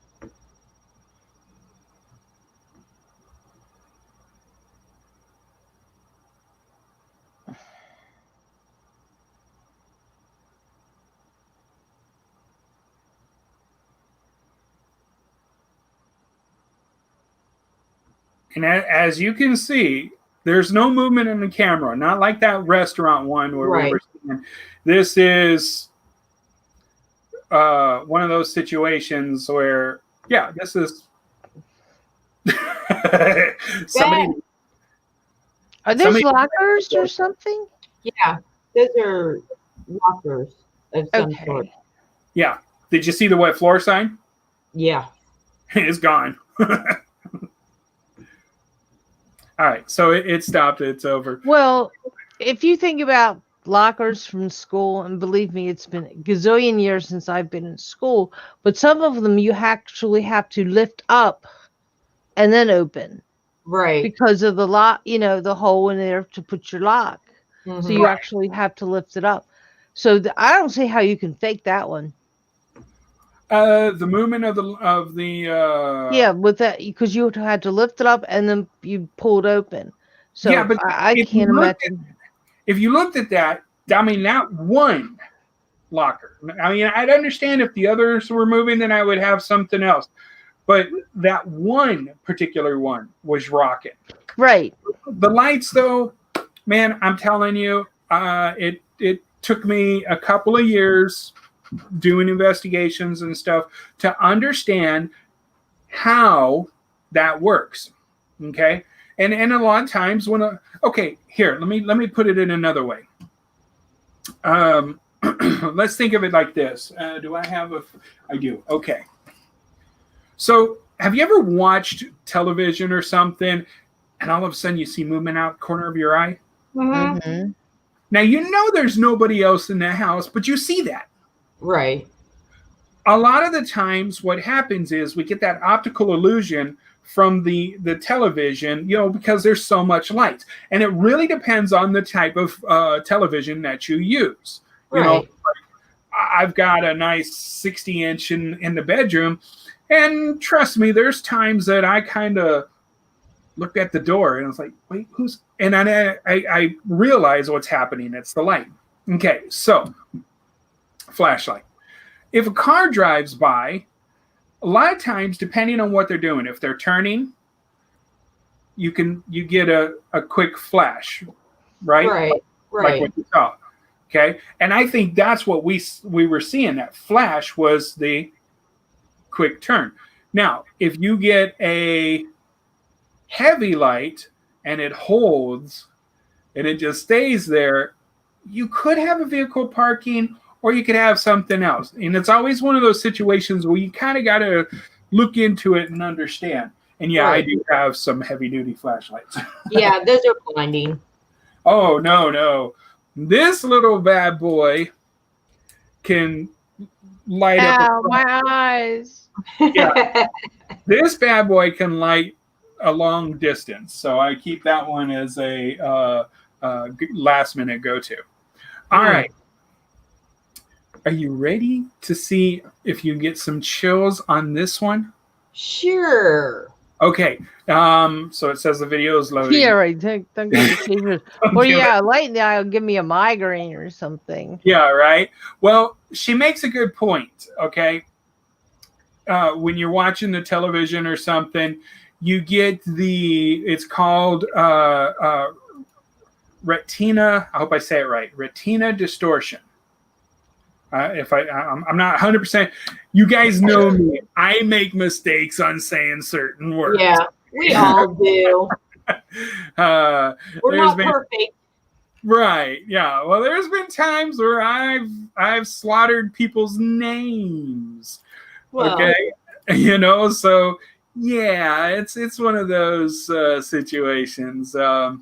Speaker 2: And as you can see, there's no movement in the camera, not like that restaurant one where we were seeing. This is one of those situations where, yeah, this is somebody.
Speaker 3: Are those lockers or something?
Speaker 1: Yeah, those are lockers of some sort.
Speaker 2: Yeah. Did you see the wet floor sign?
Speaker 1: Yeah.
Speaker 2: It's gone. All right, so it stopped. It's over.
Speaker 3: Well, if you think about lockers from school, and believe me, it's been a gazillion years since I've been in school, but some of them you actually have to lift up and then open.
Speaker 1: Right.
Speaker 3: Because of the lock, the hole in there to put your lock.
Speaker 1: Mm-hmm.
Speaker 3: So you actually have to lift it up. So I don't see how you can fake that one.
Speaker 2: The movement of the
Speaker 3: yeah, with that, because you had to lift it up and then you pull it open. So
Speaker 2: yeah, but
Speaker 3: I can't imagine.
Speaker 2: If you looked at that, I mean, that one locker. I mean, I'd understand if the others were moving, then I would have something else. But that one particular one was rocking.
Speaker 3: Right.
Speaker 2: The lights, though, man, I'm telling you, it took me a couple of years doing investigations and stuff to understand how that works. Okay. And a lot of times when here, let me put it in another way. Let's think of it like this. Do I have I do. Okay. So have you ever watched television or something and all of a sudden you see movement out the corner of your eye?
Speaker 1: Mm-hmm.
Speaker 3: Mm-hmm.
Speaker 2: Now, you know there's nobody else in the house, but you see that.
Speaker 1: Right.
Speaker 2: A lot of the times what happens is we get that optical illusion from the television, because there's so much light. And it really depends on the type of television that you use.
Speaker 1: Right.
Speaker 2: I've got a nice 60-inch in the bedroom. And trust me, there's times that I kind of looked at the door and I was like, wait, who's... And I realize what's happening. It's the light. Okay, so flashlight. If a car drives by, a lot of times, depending on what they're doing, if they're turning, you get a quick flash, right?
Speaker 1: Right.
Speaker 2: Like what you saw. Okay, and I think that's what we were seeing. That flash was the quick turn. Now, if you get a heavy light and it holds and it just stays there, you could have a vehicle parking or you could have something else. And it's always one of those situations where you kind of got to look into it and understand. And yeah, right. I do have some heavy duty flashlights.
Speaker 1: Yeah, those are blinding.
Speaker 2: Oh, no. This little bad boy can light up.
Speaker 3: My eyes.
Speaker 2: Yeah. This bad boy can light a long distance. So I keep that one as a last minute go-to. All right. Are you ready to see if you get some chills on this one?
Speaker 1: Sure.
Speaker 2: Okay. So it says the video is loading.
Speaker 3: Yeah, right. Don't get the teasers. Well, yeah, light in the eye will give me a migraine or something.
Speaker 2: Yeah, right. Well, she makes a good point. Okay. When you're watching the television or something, you get it's called retina. I hope I say it right. Retina distortion. I'm not 100%. You guys know me. I make mistakes on saying certain words.
Speaker 1: Yeah, we all do. We're not perfect.
Speaker 2: Right. Yeah. Well, there's been times where I've slaughtered people's names.
Speaker 1: Well,
Speaker 2: okay. You know, so yeah, it's one of those situations.
Speaker 1: I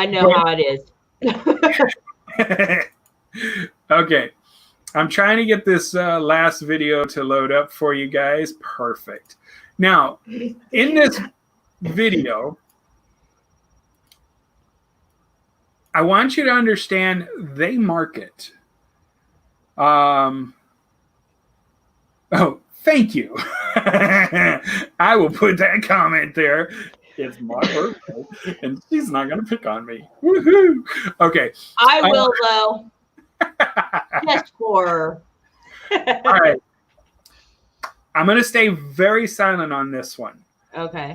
Speaker 1: know how it
Speaker 2: is. Okay. I'm trying to get this last video to load up for you guys. Perfect. Now, in this video, I want you to understand they market. Oh, thank you. I will put that comment there. It's my birthday, and she's not going to pick on me. Woohoo! Okay.
Speaker 1: I will, though. Yes, for.
Speaker 2: All right. I'm going to stay very silent on this one.
Speaker 1: Okay.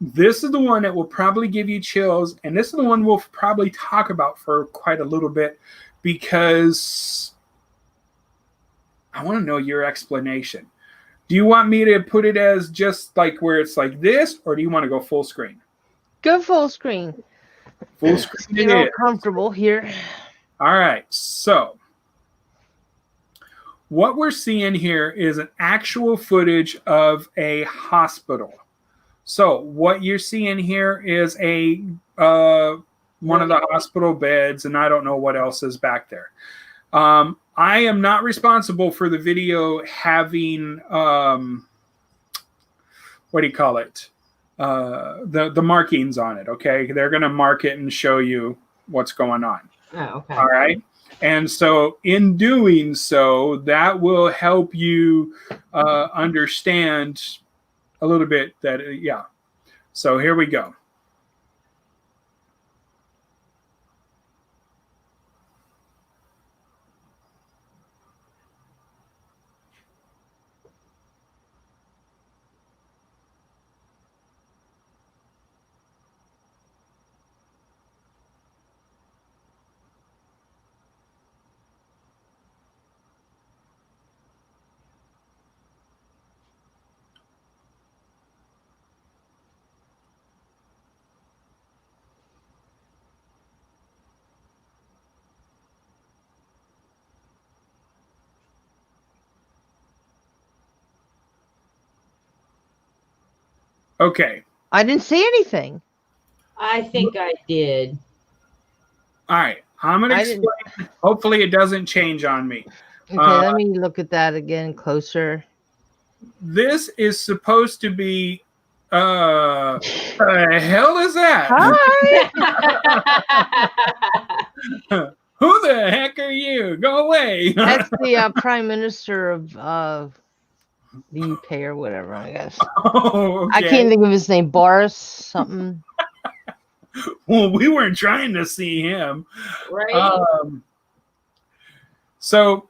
Speaker 2: This is the one that will probably give you chills, and this is the one we'll probably talk about for quite a little bit because I want to know your explanation. Do you want me to put it as just like where it's like this, or do you want to go full screen?
Speaker 3: Go full screen.
Speaker 2: Full screen.
Speaker 3: Get all comfortable here.
Speaker 2: All right. So what we're seeing here is an actual footage of a hospital. So what you're seeing here is a one of the hospital beds, and I don't know what else is back there. I am not responsible for the video having what do you call it? The markings on it. Okay, they're going to mark it and show you what's going on.
Speaker 1: Oh, okay.
Speaker 2: All right. And so in doing so, that will help you understand a little bit that, yeah. So here we go. Okay.
Speaker 3: I didn't see anything.
Speaker 1: I think I did.
Speaker 2: All right. I'm going to explain. Hopefully it doesn't change on me.
Speaker 3: Okay, let me look at that again closer.
Speaker 2: This is supposed to be what the hell is that?
Speaker 3: Hi.
Speaker 2: Who the heck are you? Go away.
Speaker 3: That's the Prime Minister of the UK or whatever, I guess.
Speaker 2: Oh, okay.
Speaker 3: I can't think of his name. Boris something.
Speaker 2: Well, we weren't trying to see him.
Speaker 1: Right.
Speaker 2: So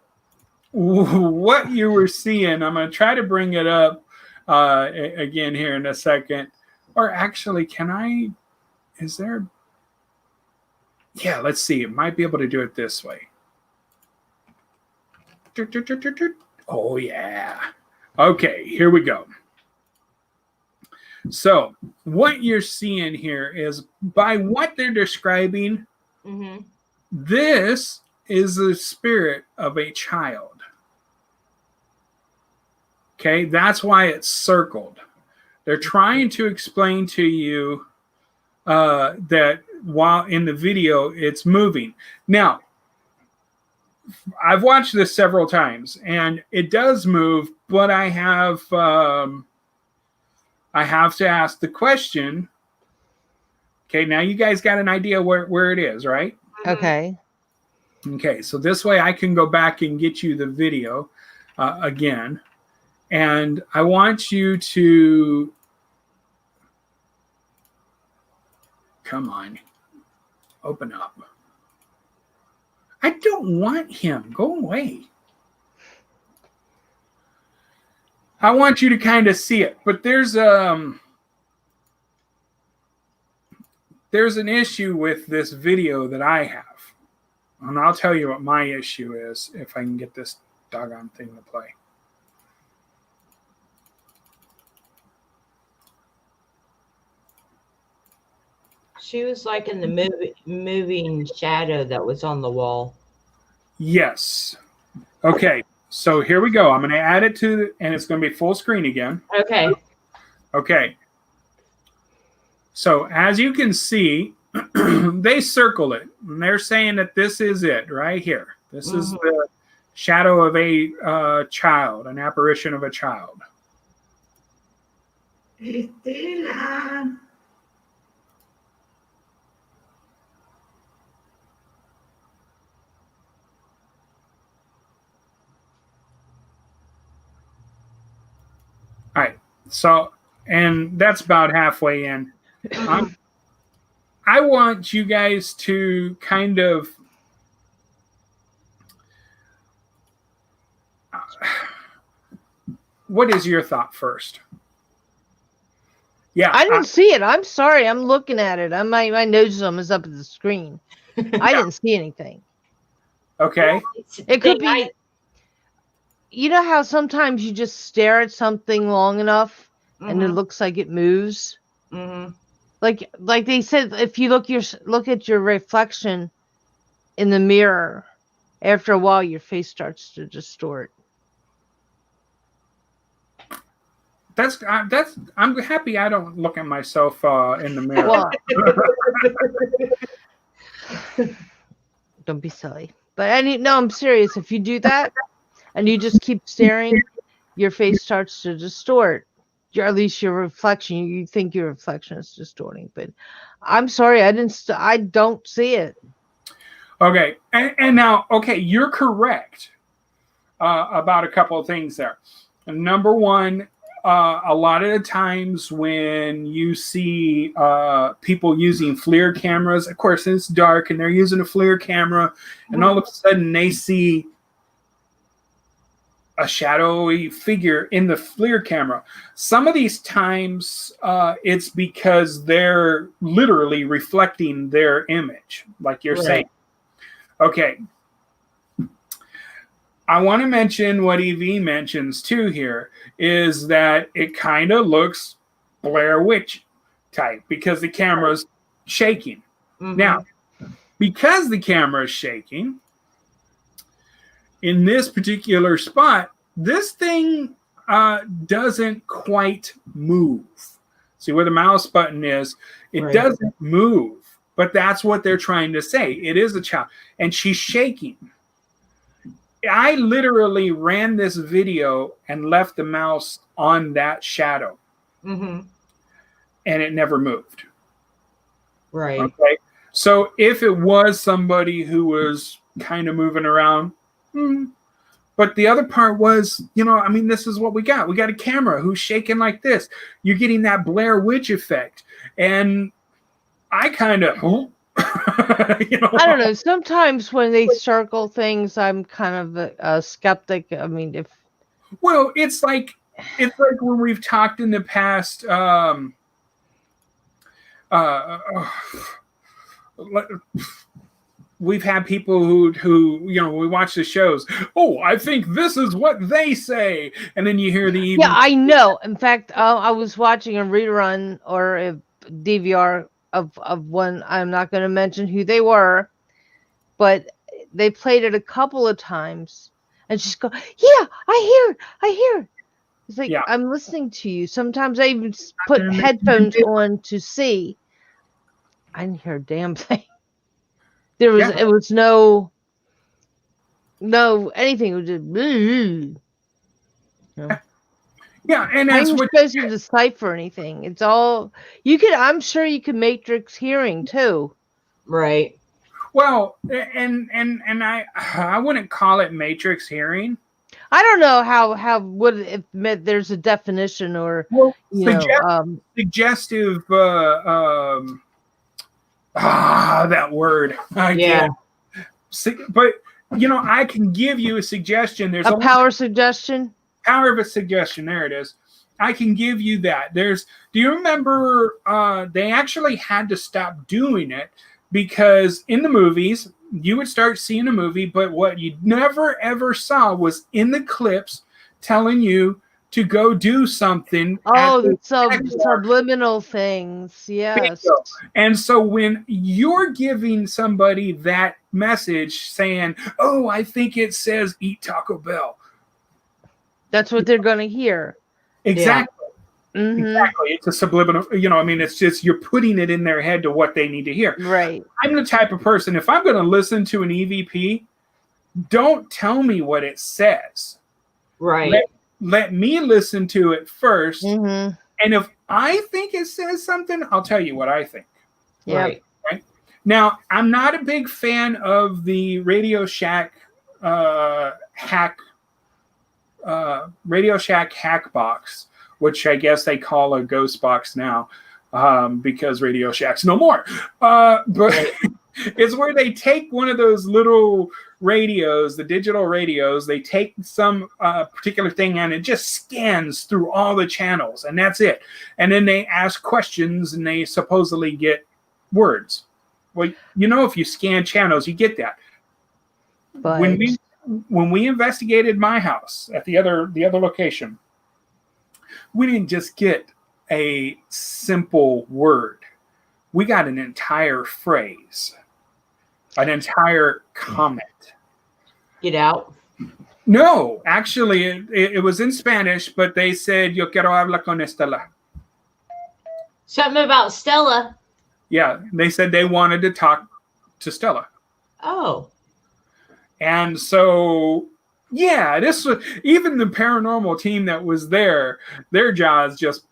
Speaker 2: what you were seeing, I'm going to try to bring it up again here in a second. Or actually, is there? Yeah, let's see. It might be able to do it this way. Oh, yeah. Okay, here we go. So what you're seeing here is by what they're describing, this is the spirit of a child. Okay, that's why it's circled. They're trying to explain to you that while in the video it's moving. Now, I've watched this several times, and it does move, but I have to ask the question. Okay, now you guys got an idea where it is, right?
Speaker 3: Okay.
Speaker 2: Okay, so this way I can go back and get you the video again. And I want you to... Come on. Open up. I don't want him. Go away. I want you to kind of see it, but there's an issue with this video that I have. And I'll tell you what my issue is if I can get this doggone thing to play.
Speaker 1: She was like in the moving shadow that was on the wall.
Speaker 2: Yes. Okay. So here we go. I'm going to add it to, and it's going to be full screen again.
Speaker 1: Okay.
Speaker 2: Okay. So as you can see, they circle it. And they're saying that this is it right here. This is the shadow of a child, an apparition of a child. All right, so, and that's about halfway in. I want you guys to kind of what is your thought first? Yeah,
Speaker 3: I didn't see it. I'm sorry. I'm looking at it. My nose is almost up at the screen. I didn't see anything.
Speaker 2: Okay.
Speaker 3: It could be. You know how sometimes you just stare at something long enough and it looks like it moves?
Speaker 1: Mm-hmm.
Speaker 3: Like they said, if you look at your reflection in the mirror, after a while your face starts to distort.
Speaker 2: I'm happy I don't look at myself in the mirror.
Speaker 3: Well, don't be silly. But I'm serious. If you do that and you just keep staring, your face starts to distort. At least your reflection. You think your reflection is distorting. But I'm sorry, I don't see it.
Speaker 2: Okay, and now, okay, you're correct about a couple of things there. Number one, a lot of the times when you see people using FLIR cameras, of course it's dark and they're using a FLIR camera, and all of a sudden they see a shadowy figure in the FLIR camera. Some of these times it's because they're literally reflecting their image, like you're saying. Okay. I want to mention what EV mentions too here is that it kind of looks Blair Witch type because the camera's shaking. Now, because the camera is shaking, in this particular spot, this thing doesn't quite move. See where the mouse button is? It doesn't move, but that's what they're trying to say. It is a child, and she's shaking. I literally ran this video and left the mouse on that shadow, and it never moved.
Speaker 1: Right.
Speaker 2: Okay. So if it was somebody who was kind of moving around, but the other part was, this is what we got. We got a camera who's shaking like this. You're getting that Blair Witch effect. And I kind of,
Speaker 3: I don't know. Sometimes when they circle things, I'm kind of a skeptic. I mean,
Speaker 2: well, it's like when we've talked in the past, we've had people who we watch the shows. Oh, I think this is what they say, and then you hear the
Speaker 3: yeah, I know. In fact, I was watching a rerun or a DVR of one. I'm not going to mention who they were, but they played it a couple of times, and she's go, "Yeah, I hear." It's like I'm listening to you. Sometimes I even put headphones on to see. I didn't hear a damn thing. It was no anything. It was just
Speaker 2: and that's
Speaker 3: what supposed to decipher anything. It's all you could. I'm sure you could matrix hearing too.
Speaker 1: Right.
Speaker 2: Well, and I wouldn't call it matrix hearing.
Speaker 3: I don't know how would if there's a definition or
Speaker 2: suggestive. That word.
Speaker 1: Yeah.
Speaker 2: But I can give you a suggestion. There's
Speaker 3: a power suggestion.
Speaker 2: Power of a suggestion. There it is. I can give you that. Do you remember they actually had to stop doing it because in the movies, you would start seeing a movie, but what you never ever saw was in the clips telling you to go do something.
Speaker 3: Oh, the subliminal things. Yes.
Speaker 2: Bingo. And so when you're giving somebody that message saying, oh, I think it says eat Taco Bell.
Speaker 3: That's what they're going to hear.
Speaker 2: Exactly.
Speaker 3: Yeah. Mm-hmm.
Speaker 2: Exactly. It's a subliminal, it's just you're putting it in their head to what they need to hear.
Speaker 3: Right.
Speaker 2: I'm the type of person, if I'm going to listen to an EVP, don't tell me what it says.
Speaker 1: Right.
Speaker 2: Let me listen to it first.
Speaker 3: Mm-hmm.
Speaker 2: And if I think it says something, I'll tell you what I think.
Speaker 3: Yep.
Speaker 2: Right. Now, I'm not a big fan of the Radio Shack hack box, which I guess they call a ghost box now, because Radio Shack's no more. But it's where they take one of those little radios, the digital radios, they take some particular thing and it just scans through all the channels, and that's it. And then they ask questions and they supposedly get words. Well, if you scan channels, you get that.
Speaker 3: But
Speaker 2: When we investigated my house at the other location, we didn't just get a simple word. We got an entire phrase, an entire comment.
Speaker 1: Get out.
Speaker 2: No, actually, it was in Spanish, but they said, yo quiero hablar con Estela.
Speaker 1: Something about Stella.
Speaker 2: Yeah, they said they wanted to talk to Stella.
Speaker 1: Oh.
Speaker 2: And so, yeah, this was even the paranormal team that was there, their jaws just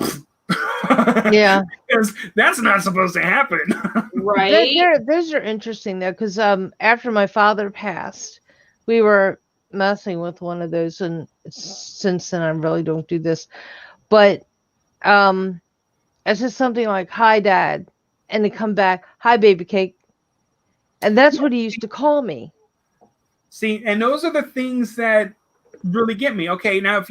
Speaker 3: yeah,
Speaker 2: because that's not supposed to happen.
Speaker 1: Right.
Speaker 3: Those are interesting though, because after my father passed, we were messing with one of those, and since then I really don't do this. But it's just something like "Hi, Dad," and they come back, "Hi, baby cake," and that's what he used to call me.
Speaker 2: See, and those are the things that really get me. Okay, now if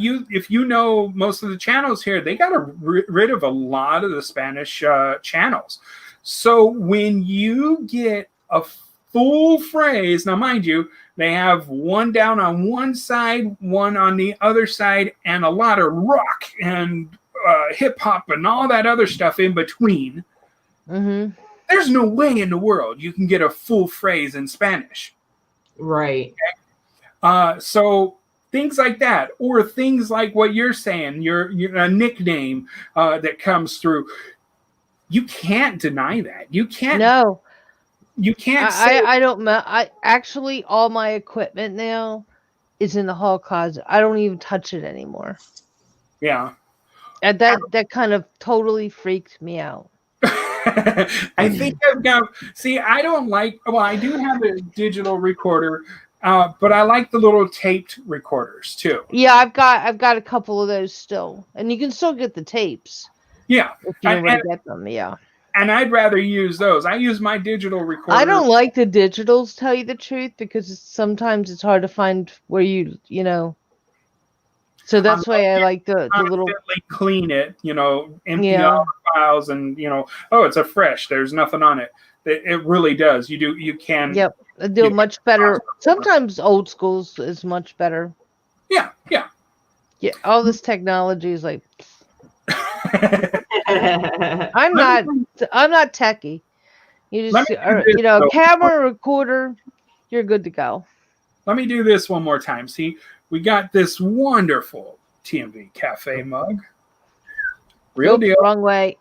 Speaker 2: you know most of the channels here, they got rid of a lot of the Spanish channels. So when you get a full phrase, now mind you, they have one down on one side, one on the other side, and a lot of rock and hip hop and all that other stuff in between.
Speaker 3: Mm-hmm.
Speaker 2: There's no way in the world you can get a full phrase in Spanish.
Speaker 1: Right.
Speaker 2: Okay? So things like that, or things like what you're saying, your nickname that comes through. You can't deny that. You can't.
Speaker 3: No.
Speaker 2: You can't say.
Speaker 3: I don't. I actually, all my equipment now is in the hall closet. I don't even touch it anymore.
Speaker 2: Yeah.
Speaker 3: And that kind of totally freaked me out.
Speaker 2: I think I've got. See, I don't like. Well, I do have a digital recorder, but I like the little taped recorders too.
Speaker 3: Yeah, I've got a couple of those still, and you can still get the tapes.
Speaker 2: Yeah,
Speaker 3: if you want to get them. Yeah.
Speaker 2: And I'd rather use those. I use my digital recorder.
Speaker 3: I don't like the digitals, tell you the truth, because sometimes it's hard to find where you know. So that's why I like the little
Speaker 2: clean it, empty all the files, and it's a fresh. There's nothing on it. It really does. You can.
Speaker 3: Yep, I do much better. Sometimes old schools is much better.
Speaker 2: Yeah.
Speaker 3: Yeah, all this technology is like. I'm not techie. You just camera, recorder, you're good to go.
Speaker 2: Let me do this one more time. See, we got this wonderful TMV Cafe mug. Real deal.
Speaker 3: Wrong way.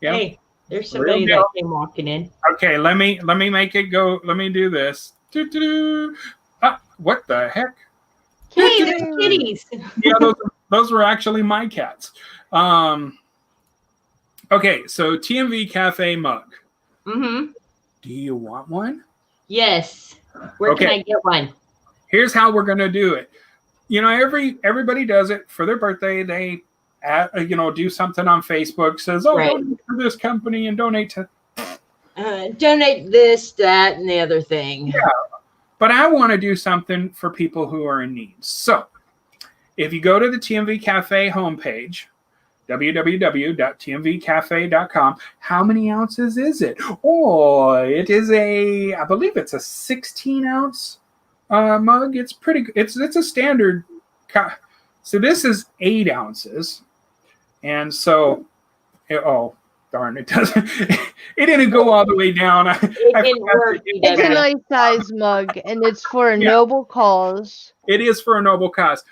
Speaker 1: Yep. Hey, there's somebody that came walking in.
Speaker 2: Okay, let me make it go. Let me do this. What the heck?
Speaker 1: Hey, there's kitties.
Speaker 2: Yeah, those were actually my cats. Okay, so TMV Cafe mug.
Speaker 1: Mm-hmm.
Speaker 2: Do you want one?
Speaker 1: Yes. Where can I get one?
Speaker 2: Here's how we're gonna do it. Everybody does it for their birthday. They, do something on Facebook. Says, donate for this company and donate to.
Speaker 1: Donate this, that, and the other thing.
Speaker 2: Yeah, but I want to do something for people who are in need. So, if you go to the TMV Cafe homepage, www.tmvcafe.com. How many ounces is it? Oh, it is I believe it's a 16 ounce mug. It's pretty. It's a standard. So this is 8 ounces, and so oh darn, it doesn't. It didn't go all the way down.
Speaker 1: It didn't work.
Speaker 3: It's a nice size mug, and it's for a noble cause.
Speaker 2: It is for a noble cause.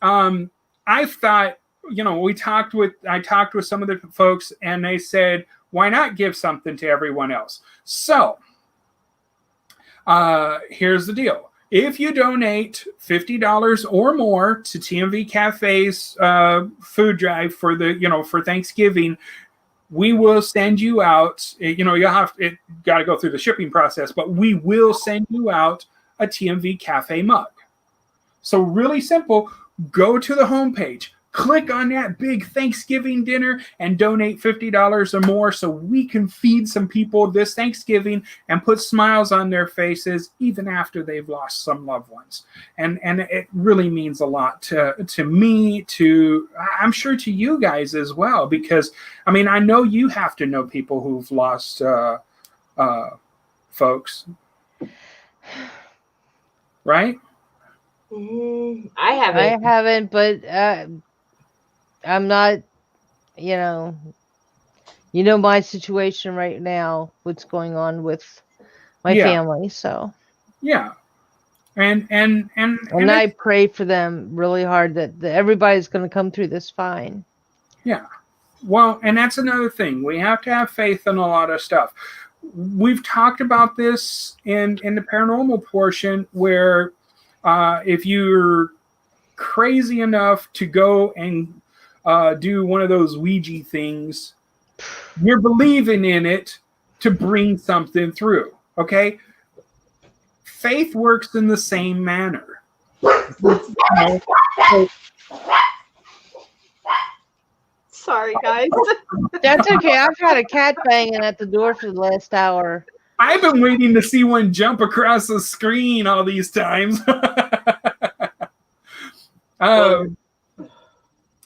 Speaker 2: I thought, I talked with some of the folks, and they said, why not give something to everyone else? So here's the deal. If you donate $50 or more to TMV Cafe's food drive for for Thanksgiving, we will send you out. You'll got to go through the shipping process, but we will send you out a TMV Cafe mug. So really simple. Go to the homepage, click on that big Thanksgiving dinner, and donate $50 or more so we can feed some people this Thanksgiving and put smiles on their faces even after they've lost some loved ones. And it really means a lot to me, I'm sure to you guys as well, because I know you have to know people who've lost folks, right?
Speaker 1: I haven't,
Speaker 3: but I'm not, my situation right now, what's going on with my family. So
Speaker 2: yeah. And
Speaker 3: I pray for them really hard that everybody's going to come through this fine.
Speaker 2: Yeah. Well, and that's another thing. We have to have faith in a lot of stuff. We've talked about this in the paranormal portion where if you're crazy enough to go and do one of those Ouija things, you're believing in it to bring something through, okay? Faith works in the same manner.
Speaker 1: Sorry, guys.
Speaker 3: That's okay. I've had a cat banging at the door for the last hour.
Speaker 2: I've been waiting to see one jump across the screen all these times.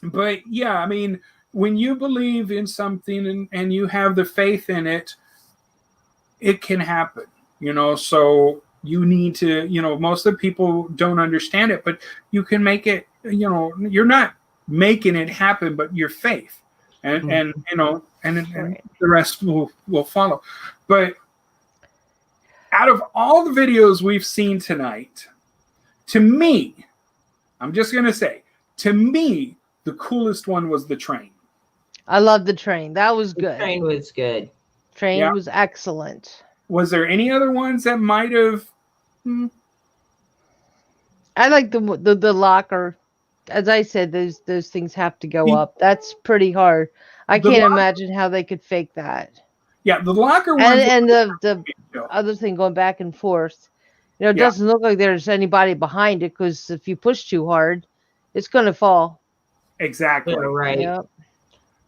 Speaker 2: But yeah, when you believe in something and you have the faith in it, it can happen, so you need to, most of the people don't understand it, but you can make it, you're not making it happen, but your faith and the rest will follow. But out of all the videos we've seen tonight, to me, I'm just going to say, to me, the coolest one was the train.
Speaker 3: I love the train. That was good.
Speaker 1: The train was good.
Speaker 3: Train was excellent.
Speaker 2: Was there any other ones that might have?
Speaker 3: I like the locker. As I said, those things have to go up. That's pretty hard. I can't imagine how they could fake that.
Speaker 2: Yeah, the locker one.
Speaker 3: And the other thing going back and forth. It doesn't look like there's anybody behind it, because if you push too hard, it's going to fall.
Speaker 2: Exactly.
Speaker 1: Right.
Speaker 3: Yep.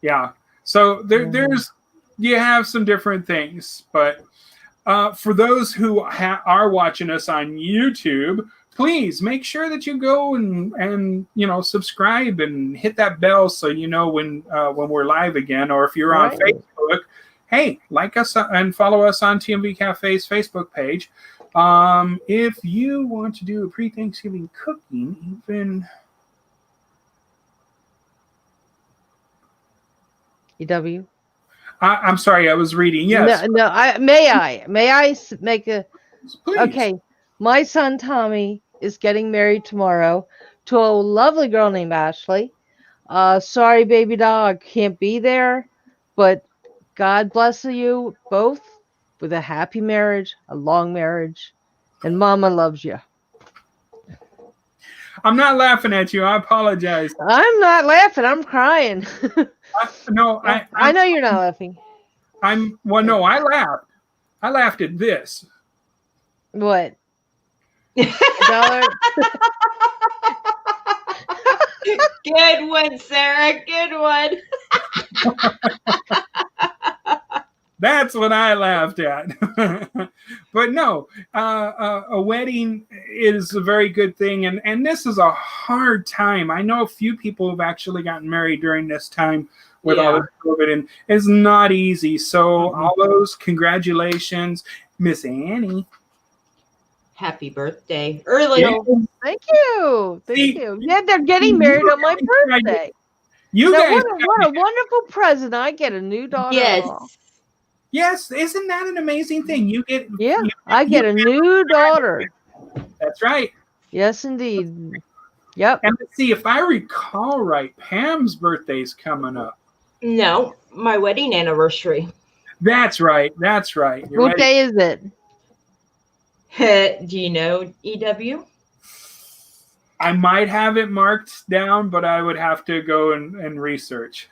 Speaker 2: Yeah. So there's you have some different things, but for those who are watching us on YouTube, please make sure that you go and subscribe and hit that bell so when we're live again. Or if you're on Facebook, hey, like us and follow us on TMV Cafe's Facebook page. If you want to do a pre-Thanksgiving cooking, even
Speaker 3: EW.
Speaker 2: I'm sorry, I was reading. Yes.
Speaker 3: No. May I make a?
Speaker 2: Please.
Speaker 3: Okay, my son Tommy is getting married tomorrow to a lovely girl named Ashley. Sorry, baby doll, I can't be there, but God bless you both with a happy marriage, a long marriage, and Mama loves you.
Speaker 2: I'm not laughing at you. I apologize.
Speaker 3: I'm not laughing. I'm crying.
Speaker 2: I
Speaker 3: know you're not laughing.
Speaker 2: I laughed. I laughed at this.
Speaker 3: What?
Speaker 1: Good one, Sarah. Good one.
Speaker 2: That's what I laughed at. But no, a wedding is a very good thing. And this is a hard time. I know a few people have actually gotten married during this time with all this COVID, and it's not easy. So all those congratulations, Miss Annie.
Speaker 1: Happy birthday. Early.
Speaker 2: Yeah.
Speaker 3: Thank you. Thank you. Yeah, they're getting married on my birthday. What a wonderful present. I get a new daughter-in-law.
Speaker 2: Yes, isn't that an amazing thing?
Speaker 3: I get a new daughter.
Speaker 2: That's right.
Speaker 3: Yes, indeed. Yep.
Speaker 2: And let's see, if I recall right, Pam's birthday's coming up.
Speaker 1: No, my wedding anniversary.
Speaker 2: That's right.
Speaker 3: What day is it?
Speaker 1: Do you know, EW?
Speaker 2: I might have it marked down, but I would have to go and research.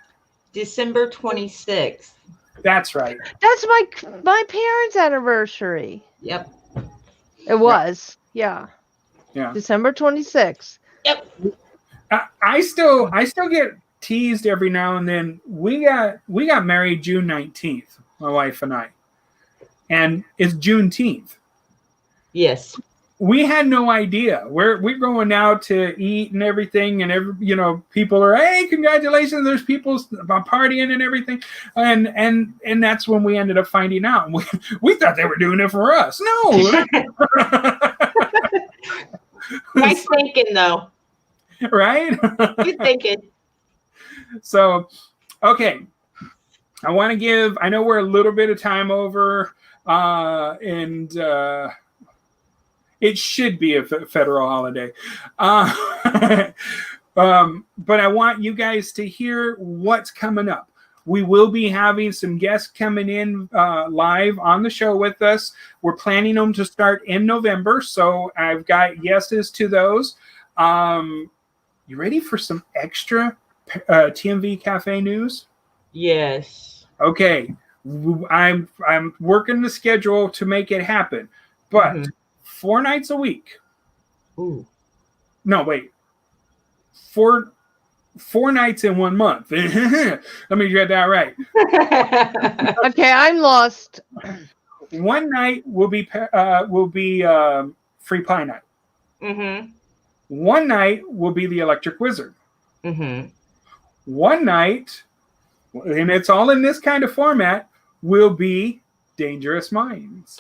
Speaker 1: December 26th.
Speaker 2: That's right.
Speaker 3: That's my parents' anniversary.
Speaker 1: Yep.
Speaker 3: It was. Yeah. December 26th.
Speaker 1: Yep.
Speaker 2: I still get teased every now and then. We got married June 19th, my wife and I. And it's Juneteenth.
Speaker 1: Yes.
Speaker 2: We had no idea. We're going out to eat and everything, and people are, hey, congratulations. There's people partying and everything, and that's when we ended up finding out. We thought they were doing it for us. No.
Speaker 1: Nice thinking, though.
Speaker 2: Right?
Speaker 1: Good thinking.
Speaker 2: So, okay. I know we're a little bit of time over, and it should be a federal holiday. But I want you guys to hear what's coming up. We will be having some guests coming in live on the show with us. We're planning them to start in November, so I've got yeses to those. You ready for some extra TMV Cafe news?
Speaker 1: Yes.
Speaker 2: Okay. I'm working the schedule to make it happen, but 4 nights a week.
Speaker 1: Ooh.
Speaker 2: No, wait. 4 nights in 1 month. Let me get that right.
Speaker 3: Okay, I'm lost.
Speaker 2: One night will be Free Pie Night.
Speaker 1: Mm-hmm.
Speaker 2: One night will be the Electric Wizard.
Speaker 1: Mm-hmm.
Speaker 2: One night, and it's all in this kind of format, will be Dangerous Minds.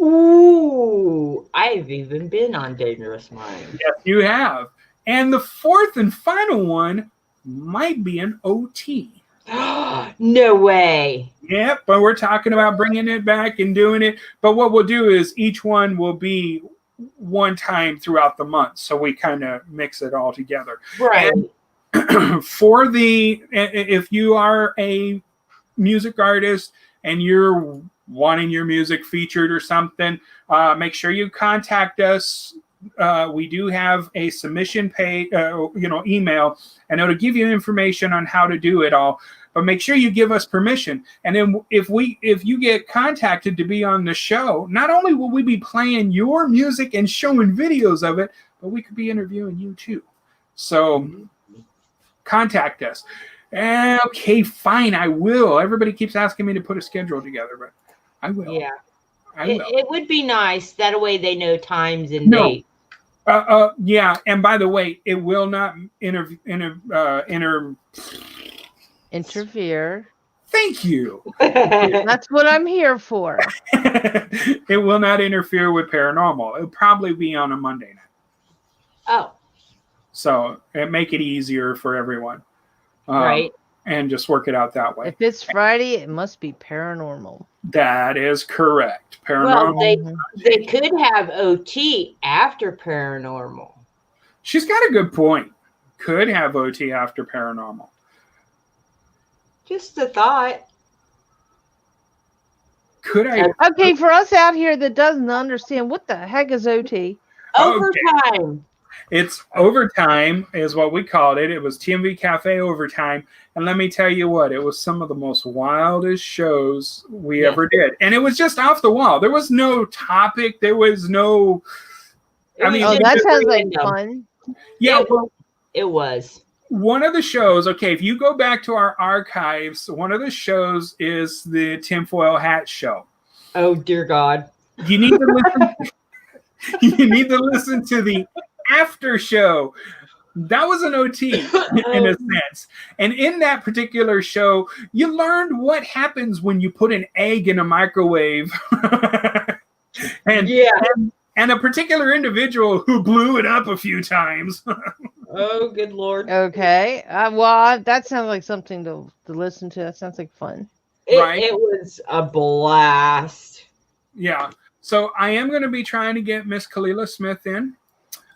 Speaker 1: Ooh, I've even been on Dangerous Minds.
Speaker 2: Yes, you have. And the fourth and final one might be an OT.
Speaker 1: No way.
Speaker 2: Yep, but we're talking about bringing it back and doing it. But what we'll do is each one will be one time throughout the month, so we kind of mix it all together.
Speaker 1: Right.
Speaker 2: And if you are a music artist and you're wanting your music featured or something, make sure you contact us. We do have a submission page, email, and it'll give you information on how to do it all. But make sure you give us permission. And then if you get contacted to be on the show, not only will we be playing your music and showing videos of it, but we could be interviewing you too. So contact us. Okay, fine, I will. Everybody keeps asking me to put a schedule together, but I will.
Speaker 1: Yeah.
Speaker 2: I will.
Speaker 1: It would be nice. That way they know times and dates.
Speaker 2: Yeah, and by the way, it will not
Speaker 3: Interfere.
Speaker 2: Thank you.
Speaker 3: That's what I'm here for.
Speaker 2: It will not interfere with Paranormal. It'll probably be on a Monday night.
Speaker 1: Oh.
Speaker 2: So it make it easier for everyone.
Speaker 1: Right.
Speaker 2: And just work it out that way.
Speaker 3: If it's Friday, it must be Paranormal.
Speaker 2: That is correct. Paranormal.
Speaker 1: Well, they could have OT after Paranormal.
Speaker 2: She's got a good point. Could have OT after Paranormal.
Speaker 1: Just a thought.
Speaker 2: Could I?
Speaker 3: Okay, for us out here that doesn't understand, what the heck is OT?
Speaker 1: Overtime.
Speaker 2: It's overtime is what we called it. It was TMV Cafe overtime. And let me tell you what, it was some of the most wildest shows we ever did. And it was just off the wall. There was no topic. There was no...
Speaker 3: that sounds like fun.
Speaker 2: Yeah,
Speaker 1: it was.
Speaker 2: One of the shows, okay, if you go back to our archives, one of the shows is the Tinfoil Hat Show.
Speaker 1: Oh, dear God.
Speaker 2: You need to listen. You need to listen to the after show. That was an OT in a sense. And in that particular show, you learned what happens when you put an egg in a microwave. and a particular individual who blew it up a few times.
Speaker 1: Oh, good Lord.
Speaker 3: Okay. Well, that sounds like something to listen to. That sounds like fun.
Speaker 1: It was a blast.
Speaker 2: Yeah. So I am going to be trying to get Miss Kalila Smith in.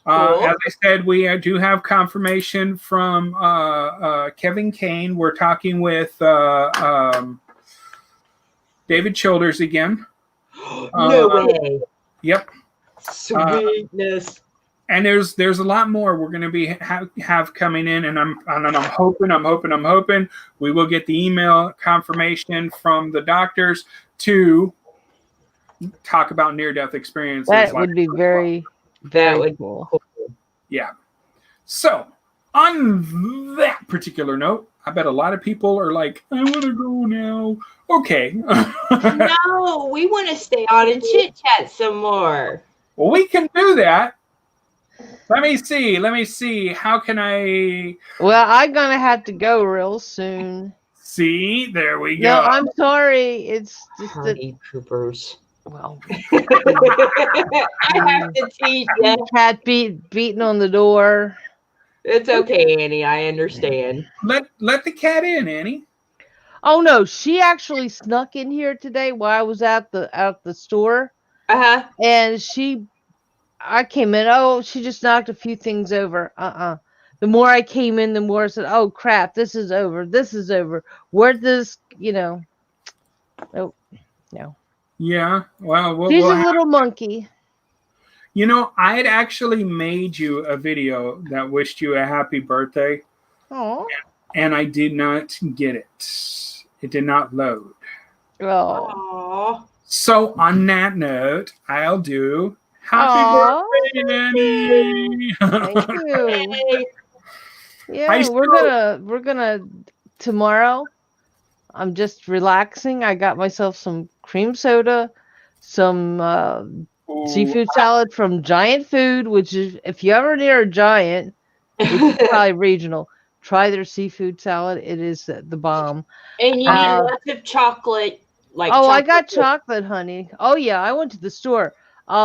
Speaker 1: Cool.
Speaker 2: As I said, we do have confirmation from Kevin Kane. We're talking with David Childers again.
Speaker 1: No way.
Speaker 2: Yep.
Speaker 1: Sweetness.
Speaker 2: And there's a lot more we're going to be have coming in, and I'm hoping we will get the email confirmation from the doctors to talk about near-death experiences.
Speaker 3: That would be very cool.
Speaker 2: Yeah. So on that particular note, I bet a lot of people are like, I want to go now. Okay.
Speaker 1: No, we want to stay on and chit-chat some more.
Speaker 2: Well, we can do that. Let me see. How can I?
Speaker 3: Well, I'm going to have to go real soon.
Speaker 2: See, there we go.
Speaker 3: No, I'm sorry. It's just
Speaker 1: Party poopers.
Speaker 3: Well,
Speaker 1: I have to teach you.
Speaker 3: Cat beating on the door.
Speaker 1: It's okay, Annie. I understand.
Speaker 2: Let the cat in, Annie.
Speaker 3: Oh no, she actually snuck in here today while I was at the store. And I came in. Oh, she just knocked a few things over. The more I came in, the more I said, "Oh crap, this is over. This is over. Where'd this, Oh, no.
Speaker 2: Yeah, well,
Speaker 3: she's a little monkey.
Speaker 2: I had actually made you a video that wished you a happy birthday.
Speaker 3: Oh.
Speaker 2: And I did not get it. It did not load.
Speaker 3: Oh.
Speaker 2: So on that note, I'll do happy birthday, Annie.
Speaker 3: Thank you. Yeah, we're gonna tomorrow. I'm just relaxing. I got myself some cream soda, some seafood salad from Giant Food, which is, if you ever near a Giant, it's probably regional, try their seafood salad. It is the bomb.
Speaker 1: And you need lots of chocolate.
Speaker 3: I got chocolate, honey. Oh yeah, I went to the store.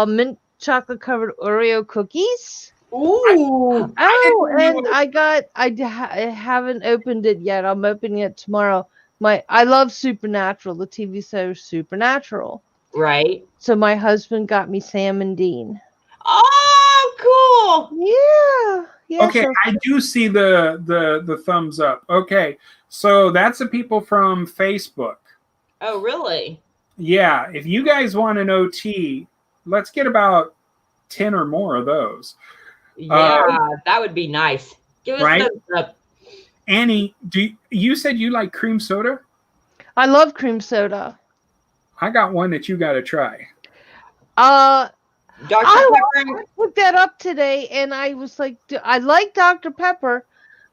Speaker 3: Mint chocolate covered Oreo cookies.
Speaker 1: Ooh.
Speaker 3: And I haven't opened it yet. I'm opening it tomorrow. I love Supernatural, the TV show Supernatural.
Speaker 1: Right.
Speaker 3: So my husband got me Sam and Dean.
Speaker 1: Oh, cool.
Speaker 3: Yeah.
Speaker 2: Okay, I do see the thumbs up. Okay, so that's the people from Facebook.
Speaker 1: Oh, really?
Speaker 2: Yeah, if you guys want an OT, let's get about 10 or more of those.
Speaker 1: Yeah, that would be nice. Give us thumbs up.
Speaker 2: Annie, you said you like cream soda?
Speaker 3: I love cream soda.
Speaker 2: I got one that you got to try.
Speaker 1: Dr. Pepper.
Speaker 3: I looked that up today, and I was like, I like Dr. Pepper.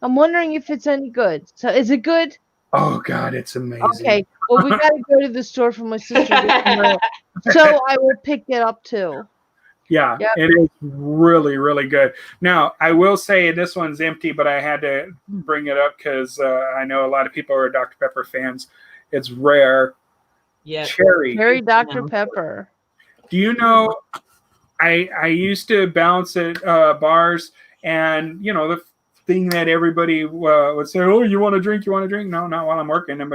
Speaker 3: I'm wondering if it's any good. So, is it good?
Speaker 2: Oh God, it's amazing.
Speaker 3: Okay, well, we got to go to the store for my sister. So I will pick it up too.
Speaker 2: Yeah, It is really, really good. Now, I will say this one's empty, but I had to bring it up because I know a lot of people are Dr. Pepper fans. It's rare.
Speaker 1: Yeah.
Speaker 3: Cherry Dr. Pepper.
Speaker 2: Do you know, I used to bounce at bars, and, the thing that everybody would say, oh, you want a drink? No, not while I'm working.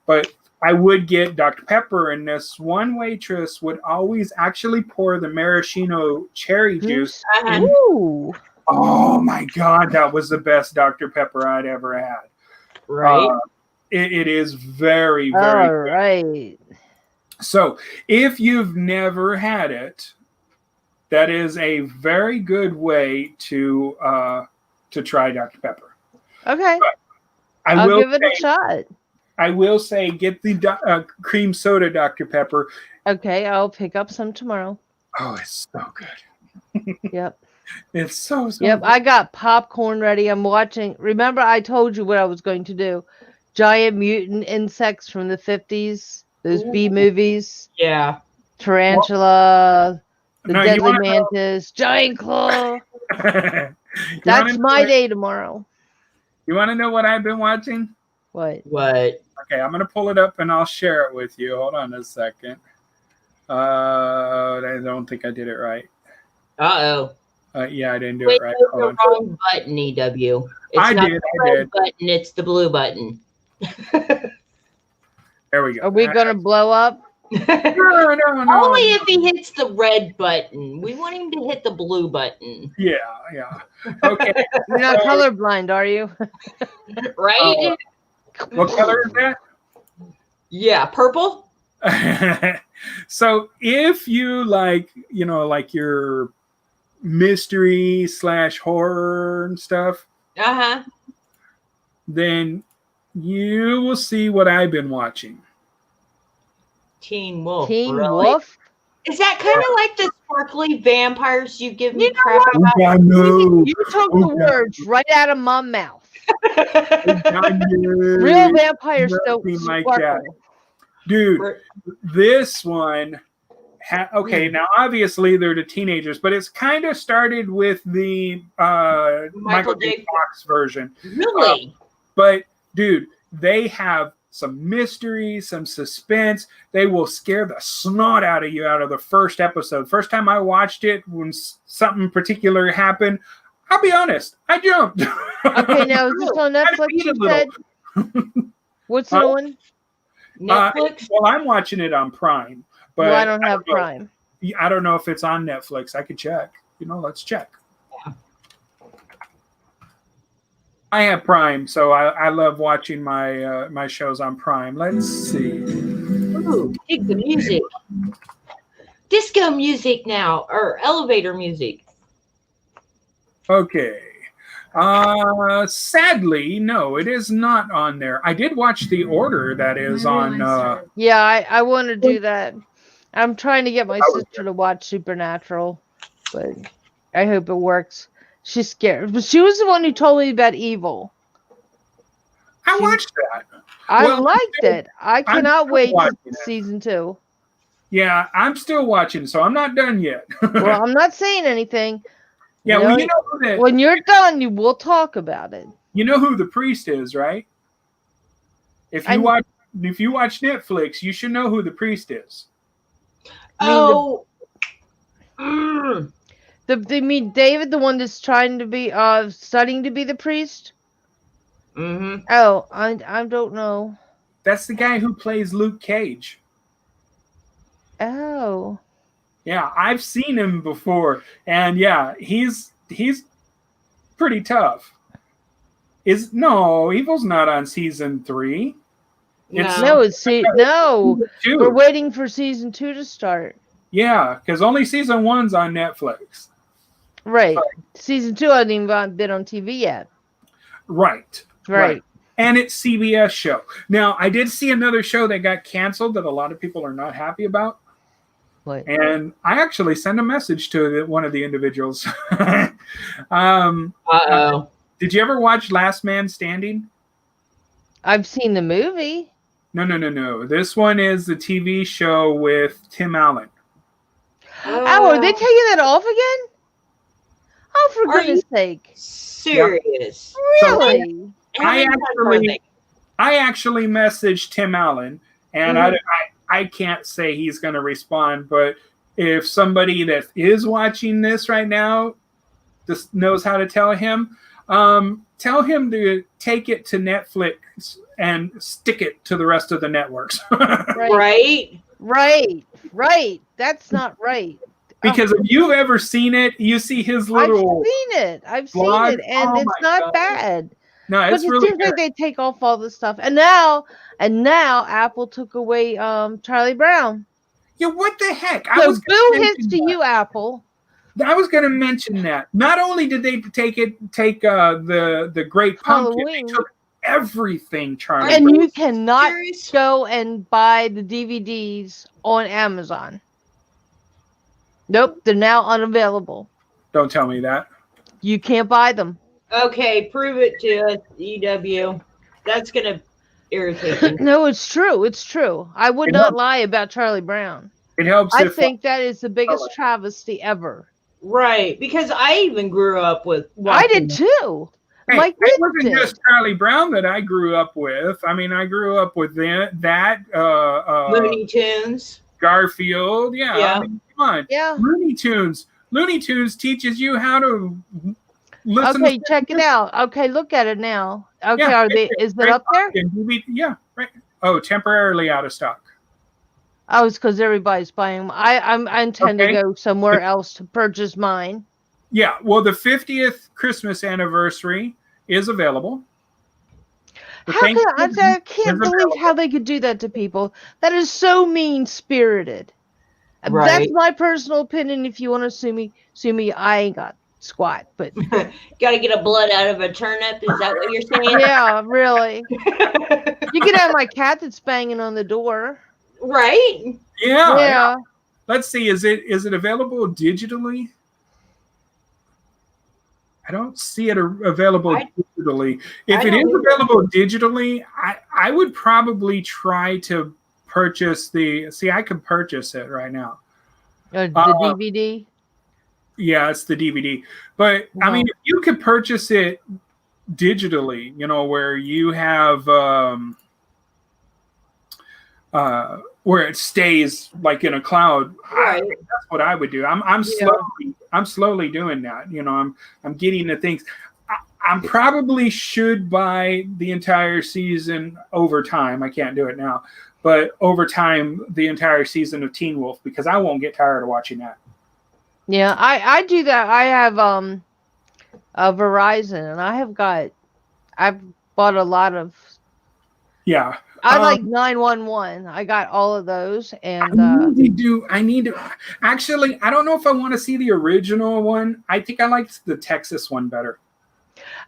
Speaker 2: But I would get Dr. Pepper, and this one waitress would always actually pour the maraschino cherry juice in.
Speaker 3: Ooh.
Speaker 2: Oh my God, that was the best Dr. Pepper I'd ever had.
Speaker 1: Right.
Speaker 2: It is very, very
Speaker 3: all right.
Speaker 2: So if you've never had it, that is a very good way to try Dr. Pepper.
Speaker 3: Okay.
Speaker 2: But
Speaker 3: I'll give it a shot.
Speaker 2: I will say, get the cream soda Dr. Pepper.
Speaker 3: Okay, I'll pick up some tomorrow.
Speaker 2: Oh, it's so good.
Speaker 3: Yep.
Speaker 2: It's so
Speaker 3: Yep,
Speaker 2: good.
Speaker 3: I got popcorn ready. I'm watching. Remember, I told you what I was going to do. Giant mutant insects from the 50s. Those B movies.
Speaker 1: Yeah.
Speaker 3: Tarantula, the Deadly Mantis, Giant Claw. That's my day tomorrow.
Speaker 2: You want to know what I've been watching?
Speaker 3: What?
Speaker 2: Okay, I'm going to pull it up and I'll share it with you. Hold on a second. I don't think I did it right.
Speaker 1: Uh-oh.
Speaker 2: Yeah, I didn't do it right.
Speaker 1: Hold on. Wrong button, EW. It's not the red button, it's the blue button.
Speaker 2: There we go.
Speaker 3: Are we going to blow up?
Speaker 2: No.
Speaker 1: Only if he hits the red button. We want him to hit the blue button.
Speaker 2: Yeah. Okay.
Speaker 3: You're not colorblind, are you?
Speaker 1: Right?
Speaker 2: What color is that?
Speaker 1: Yeah, purple.
Speaker 2: So if you like your mystery / horror and stuff, then you will see what I've been watching.
Speaker 1: Teen Wolf.
Speaker 3: Wolf?
Speaker 1: Is that kind of like the sparkly vampires you give me crap about?
Speaker 2: I know.
Speaker 3: You took the words right out of my mouth. Real vampires don't
Speaker 2: like
Speaker 3: sparkle.
Speaker 2: that. Dude, this one, now obviously they're the teenagers, but it's kind of started with the Michael J. Fox version.
Speaker 1: Really?
Speaker 2: But, dude, they have some mystery, some suspense. They will scare the snot out of you out of the first episode. First time I watched it, when something particular happened, I'll be honest, I jumped.
Speaker 3: Okay, now is this on Netflix? You said? What's it on?
Speaker 1: Netflix?
Speaker 2: Well, I'm watching it on Prime. But
Speaker 3: I don't have Prime.
Speaker 2: I don't know if it's on Netflix. I could check. Let's check. Yeah. I have Prime, so I love watching my shows on Prime. Let's see.
Speaker 1: Ooh, dig the music. Disco music now, or elevator music.
Speaker 2: Okay. Sadly, no, it is not on there. I did watch The Order that is on.
Speaker 3: Yeah, I want to do that. I'm trying to get my sister to watch Supernatural, but I hope it works. She's scared. But she was the one who told me about Evil.
Speaker 2: I watched that.
Speaker 3: I liked it. I cannot wait for season 2.
Speaker 2: Yeah, I'm still watching, so I'm not done yet.
Speaker 3: Well, I'm not saying anything.
Speaker 2: Yeah,
Speaker 3: when you're done, we'll talk about it.
Speaker 2: You know who the priest is, right? If you watch Netflix, you should know who the priest is.
Speaker 3: You mean David, the one that's trying to be studying to be the priest?
Speaker 1: Mm-hmm.
Speaker 3: Oh, I don't know.
Speaker 2: That's the guy who plays Luke Cage.
Speaker 3: Oh.
Speaker 2: Yeah, I've seen him before, and yeah, he's pretty tough. Evil's not on season 3.
Speaker 3: No. We're waiting for season 2 to start.
Speaker 2: Yeah, because only season 1's on Netflix.
Speaker 3: Right. Season 2 hasn't even been on TV yet.
Speaker 2: Right. And it's CBS show. Now, I did see another show that got canceled that a lot of people are not happy about.
Speaker 3: What?
Speaker 2: And I actually sent a message to one of the individuals. Did you ever watch Last Man Standing?
Speaker 3: I've seen the movie.
Speaker 2: No. This one is the TV show with Tim Allen.
Speaker 3: Oh, are they taking that off again? Oh, for goodness sake.
Speaker 1: Serious?
Speaker 3: Yeah. Really?
Speaker 2: I actually messaged Tim Allen, and I can't say he's going to respond, but if somebody that is watching this right now just knows how to tell him to take it to Netflix and stick it to the rest of the networks.
Speaker 3: Right. That's not right.
Speaker 2: Because if you've ever seen it, you see his little.
Speaker 3: I've seen it, and it's not bad.
Speaker 2: No, it's really
Speaker 3: seems like they take off all the stuff, and now Apple took away Charlie Brown.
Speaker 2: Yeah, what the heck?
Speaker 3: So boo hits to you, Apple.
Speaker 2: I was going to mention that. Not only did they take the Great Pumpkin, they took everything, Charlie.
Speaker 3: And you cannot go and buy the DVDs on Amazon. Nope, they're now unavailable.
Speaker 2: Don't tell me that.
Speaker 3: You can't buy them.
Speaker 1: Okay, prove it to us, EW. That's going to irritate me.
Speaker 3: No, it's true. I would not lie about Charlie Brown.
Speaker 2: It helps.
Speaker 3: I think that is the biggest travesty ever.
Speaker 1: Right, because I even grew up with
Speaker 3: I did
Speaker 1: watching.
Speaker 3: too.
Speaker 2: Hey,
Speaker 3: Like
Speaker 2: it
Speaker 3: Rick
Speaker 2: wasn't
Speaker 3: did.
Speaker 2: just Charlie Brown that I grew up with. I mean, I grew up with that
Speaker 1: Looney Tunes.
Speaker 2: Garfield. Yeah,
Speaker 1: Yeah.
Speaker 2: I mean, come on.
Speaker 3: Yeah.
Speaker 2: Looney Tunes. Looney Tunes teaches you how to listen.
Speaker 3: Okay, check it out. Okay, look at it now. Okay,
Speaker 2: Yeah,
Speaker 3: are they? Is it up there?
Speaker 2: Yeah, right. Oh, temporarily out of stock.
Speaker 3: Oh, it's because everybody's buying them. I intend to go somewhere else to purchase mine.
Speaker 2: Yeah, well, the 50th Christmas anniversary is available.
Speaker 3: I can't believe how they could do that to people. That is so mean-spirited.
Speaker 1: Right.
Speaker 3: That's my personal opinion. If you want to sue me, I ain't got squat. But
Speaker 1: Gotta get a blood out of a turnip. Is that what you're saying?
Speaker 3: yeah, really. You can have my cat that's banging on the door.
Speaker 1: Right?
Speaker 2: Yeah. Let's see. Is it available digitally? I don't see it available digitally. If it is available digitally, I would probably try to purchase I could purchase it right now.
Speaker 3: The DVD?
Speaker 2: Yeah, it's the DVD. But I mean, if you could purchase it digitally, where you have where it stays like in a cloud,
Speaker 1: right.
Speaker 2: That's what I would do. I'm slowly doing that. I'm getting the things. I probably should buy the entire season over time. I can't do it now, but over time, the entire season of Teen Wolf, because I won't get tired of watching that.
Speaker 3: Yeah, I do that. I have a Verizon, and I've bought a lot of.
Speaker 2: Yeah.
Speaker 3: I like 911. I got all of those, and
Speaker 2: I need to. Actually, I don't know if I want to see the original one. I think I liked the Texas one better.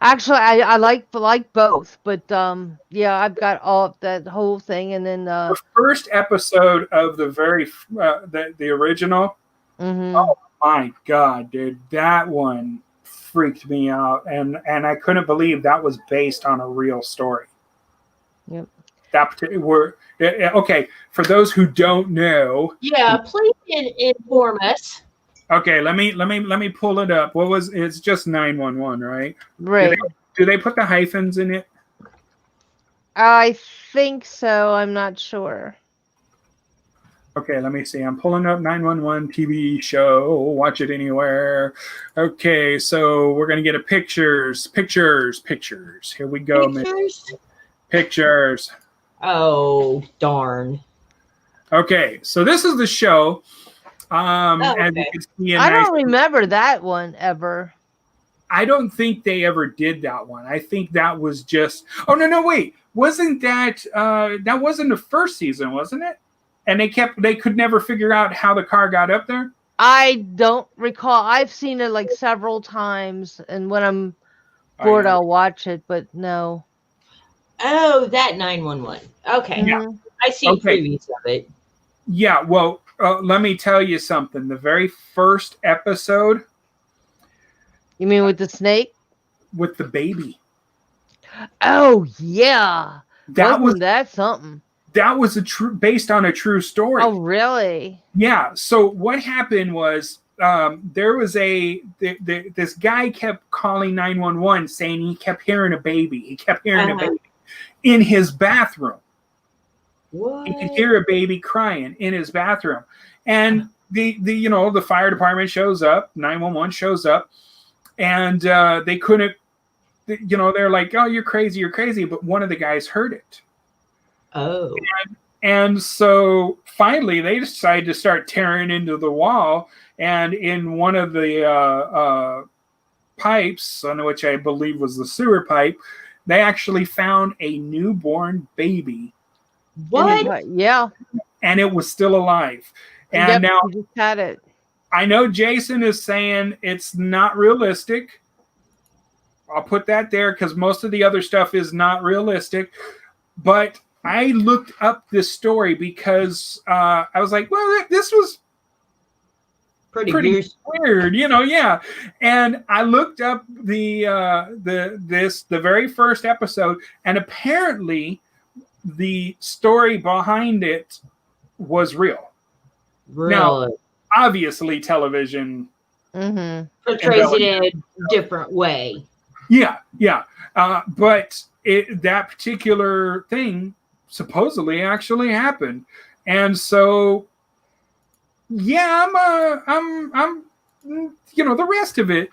Speaker 3: Actually, I like both, but yeah, I've got all of that whole thing, and then
Speaker 2: the first episode of the the original.
Speaker 3: Mm-hmm.
Speaker 2: Oh my God, dude, that one freaked me out, and I couldn't believe that was based on a real story.
Speaker 3: Yep.
Speaker 2: Okay, for those who don't know.
Speaker 1: Yeah, please inform us.
Speaker 2: Okay, let me pull it up. It's just 911, right?
Speaker 3: Right.
Speaker 2: Do they put the hyphens in it?
Speaker 3: I think so. I'm not sure.
Speaker 2: Okay, let me see. I'm pulling up 911 TV show. Watch it anywhere. Okay, so we're gonna get a pictures. Here we go. Pictures.
Speaker 1: Oh, darn.
Speaker 2: Okay, so this is the show. As you can see,
Speaker 3: I don't remember that one ever.
Speaker 2: I don't think they ever did that one. I think that was just. Oh no! Wait, wasn't that that wasn't the first season, wasn't it? And they could never figure out how the car got up there.
Speaker 3: I don't recall. I've seen it like several times, and when I'm bored, I'll watch it. But no.
Speaker 1: Oh, that 911. Okay.
Speaker 2: Yeah.
Speaker 1: I see previews of it.
Speaker 2: Yeah. Well, let me tell you something. The very first episode.
Speaker 3: You mean with the snake?
Speaker 2: With the baby.
Speaker 3: Oh yeah.
Speaker 2: That's
Speaker 3: something.
Speaker 2: That was based on a true story.
Speaker 3: Oh really?
Speaker 2: Yeah. So what happened was there was this guy kept calling 911 saying he kept hearing a baby. He kept hearing a baby in his bathroom.
Speaker 1: What?
Speaker 2: He could hear a baby crying in his bathroom, and the fire department shows up, 911 shows up, and they couldn't. They're like, "Oh, you're crazy," but one of the guys heard it.
Speaker 1: Oh.
Speaker 2: And so finally, they decided to start tearing into the wall, and in one of the pipes, on which I believe was the sewer pipe, they actually found a newborn baby.
Speaker 1: What?
Speaker 3: Yeah.
Speaker 2: And it was still alive. And now
Speaker 3: you just had it.
Speaker 2: I know Jason is saying it's not realistic. I'll put that there because most of the other stuff is not realistic. But I looked up this story because I was like, well, this was pretty weird, yeah. And I looked up the very first episode, and apparently the story behind it was real.
Speaker 1: Really?
Speaker 2: Now, obviously television
Speaker 1: portrays it in a different way.
Speaker 2: Yeah. But that particular thing supposedly actually happened, and so yeah, I'm the rest of it.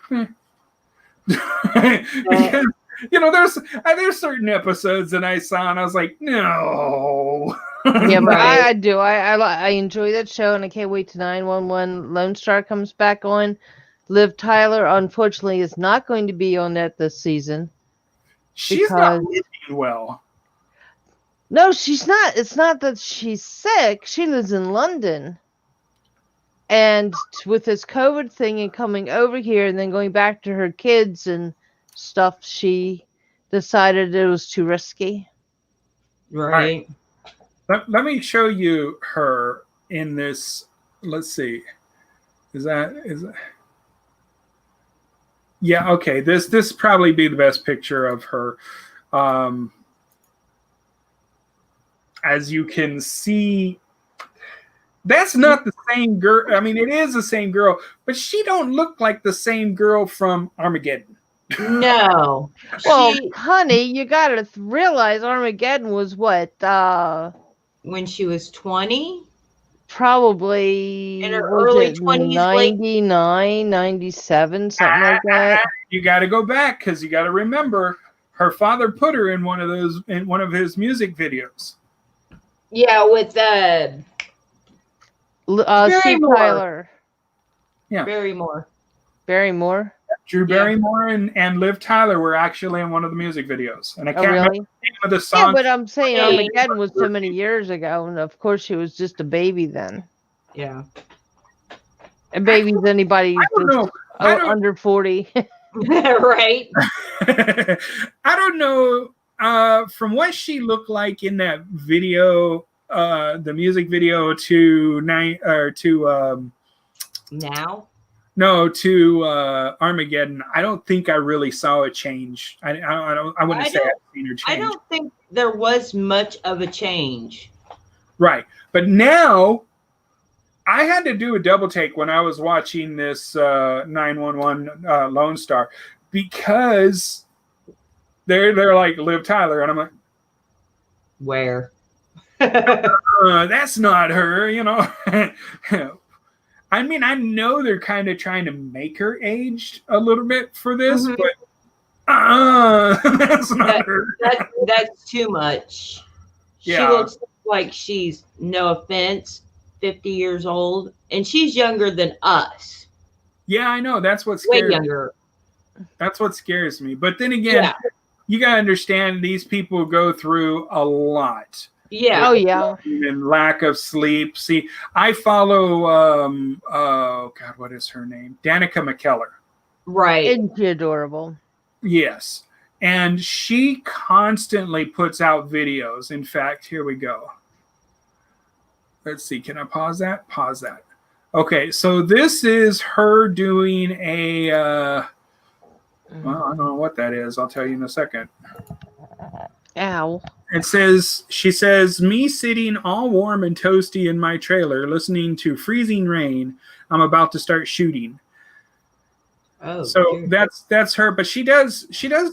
Speaker 2: Because, there's certain episodes that I saw and I was like, no.
Speaker 3: Yeah, but I do. I enjoy that show, and I can't wait till 911 Lone Star comes back on. Liv Tyler, unfortunately, is not going to be on that this season.
Speaker 2: She's not looking well.
Speaker 3: No, she's not. It's not that she's sick. She lives in London. And with this COVID thing and coming over here and then going back to her kids and stuff, she decided it was too risky.
Speaker 1: Right.
Speaker 2: Let me show you her in this. Let's see. Is that? Yeah. Okay. This probably be the best picture of her. As you can see, that's not the same girl. I mean, it is the same girl, but she don't look like the same girl from Armageddon.
Speaker 1: No.
Speaker 3: Well, honey, you gotta realize Armageddon was what?
Speaker 1: When she was 20?
Speaker 3: Probably
Speaker 1: in her early 20s,
Speaker 3: 99, 97, something like that.
Speaker 2: You got to go back because you got to remember her father put her in one of his music videos.
Speaker 1: Yeah, with
Speaker 3: Steve Tyler.
Speaker 2: Yeah,
Speaker 1: Barrymore.
Speaker 2: Drew Barrymore and Liv Tyler were actually in one of the music videos, and I can't remember the name of the song.
Speaker 3: Yeah, but I'm saying Armageddon was so many years ago, and of course she was just a baby then.
Speaker 1: Yeah.
Speaker 3: And baby's anybody under 40.
Speaker 1: Right.
Speaker 2: I don't know. From what she looked like in that video, the music video to
Speaker 1: now.
Speaker 2: No, to Armageddon. I don't think I really saw a change. I wouldn't say I've seen her change.
Speaker 1: I don't think there was much of a change.
Speaker 2: Right, but now I had to do a double take when I was watching this 911 Lone Star because they're like Liv Tyler, and I'm like,
Speaker 1: where?
Speaker 2: That's not her, I mean, I know they're kind of trying to make her aged a little bit for this, but that's not her.
Speaker 1: That's too much.
Speaker 2: Yeah.
Speaker 1: She looks like she's, no offense, 50 years old, and she's younger than us.
Speaker 2: Yeah, I know. That's what scares
Speaker 1: way younger.
Speaker 2: That's what scares me. But then again, you got to understand these people go through a lot.
Speaker 1: Yeah.
Speaker 3: Oh, yeah.
Speaker 2: And lack of sleep. See, I follow, what is her name? Danica McKellar.
Speaker 1: Right.
Speaker 3: Isn't she adorable?
Speaker 2: Yes. And she constantly puts out videos. In fact, here we go. Let's see. Can I pause that? Pause that. Okay. So this is her doing a, well, I don't know what that is. I'll tell you in a second.
Speaker 3: Ow.
Speaker 2: She says, me sitting all warm and toasty in my trailer, listening to freezing rain. I'm about to start shooting.
Speaker 1: Oh,
Speaker 2: so that's her, but she does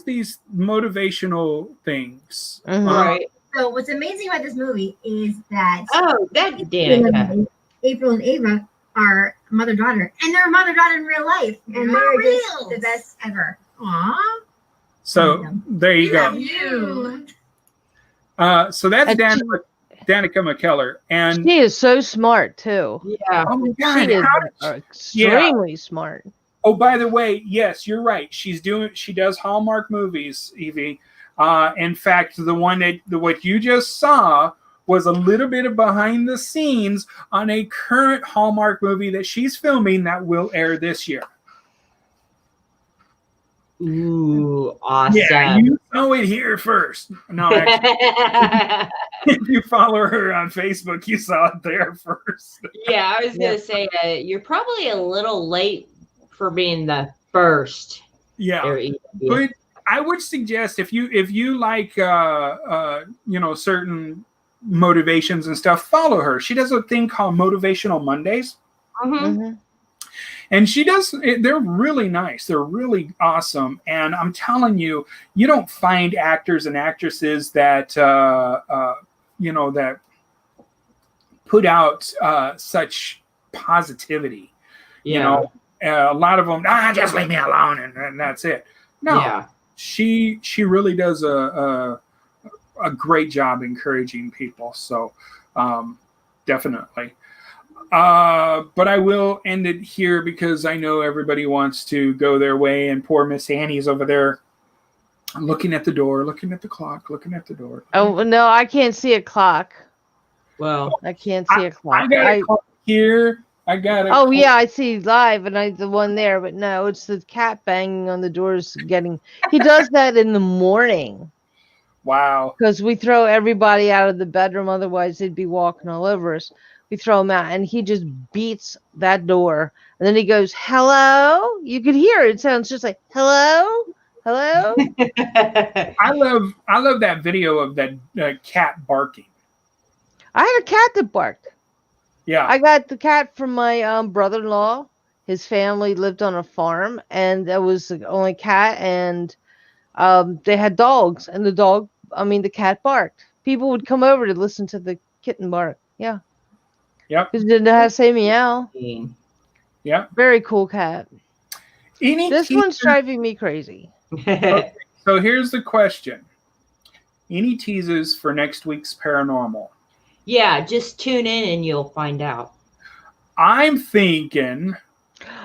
Speaker 2: these motivational things.
Speaker 1: Right.
Speaker 8: So what's amazing about this movie is that
Speaker 1: Danica.
Speaker 8: April and Ava are mother-daughter, and they're mother-daughter in real life, and they're just the best ever. Aww.
Speaker 2: So there you go.
Speaker 8: Love you.
Speaker 2: So that's Danica McKellar, and
Speaker 3: she is so smart too.
Speaker 1: Yeah.
Speaker 2: Oh my God,
Speaker 3: she is extremely smart.
Speaker 2: Oh, by the way, yes, you're right. She does Hallmark movies, Evie. In fact, what you just saw was a little bit of behind the scenes on a current Hallmark movie that she's filming that will air this year.
Speaker 1: Ooh, awesome.
Speaker 2: Yeah, you know it here first. No, actually, if you follow her on Facebook, you saw it there first.
Speaker 1: Yeah, I was going to say, you're probably a little late for being the first.
Speaker 2: Yeah. But I would suggest if you like certain motivations and stuff, follow her. She does a thing called Motivational Mondays.
Speaker 1: Mm-hmm.
Speaker 2: And she does. They're really nice. They're really awesome. And I'm telling you, you don't find actors and actresses that that put out such positivity.
Speaker 1: Yeah.
Speaker 2: A lot of them, just leave me alone, and that's it. No,
Speaker 1: Yeah.
Speaker 2: she really does a great job encouraging people. So definitely. But I will end it here because I know everybody wants to go their way, and poor Miss Annie's over there looking at the door, looking at the clock, looking at the door.
Speaker 3: Oh no, I can't see a clock.
Speaker 1: Well,
Speaker 3: I can't see a clock.
Speaker 2: I got a clock here. I got it.
Speaker 3: Oh yeah, I see live, and the one there, but no, it's the cat banging on the doors. He does that in the morning.
Speaker 2: Wow.
Speaker 3: Because we throw everybody out of the bedroom, otherwise they'd be walking all over us. We throw him out, and he just beats that door, and then he goes, "Hello." You could hear it. It sounds just like "Hello, hello."
Speaker 2: I love that video of that cat barking.
Speaker 3: I had a cat that barked.
Speaker 2: Yeah.
Speaker 3: I got the cat from my brother-in-law. His family lived on a farm, and that was the only cat, and they had dogs, and the cat barked. People would come over to listen to the kitten bark. Yeah.
Speaker 2: Yep.
Speaker 3: Because it didn't know how to say meow.
Speaker 2: Yep.
Speaker 3: Very cool cat. This one's driving me crazy.
Speaker 2: Okay, so here's the question. Any teases for next week's Paranormal?
Speaker 1: Yeah, just tune in and you'll find out.
Speaker 2: I'm thinking...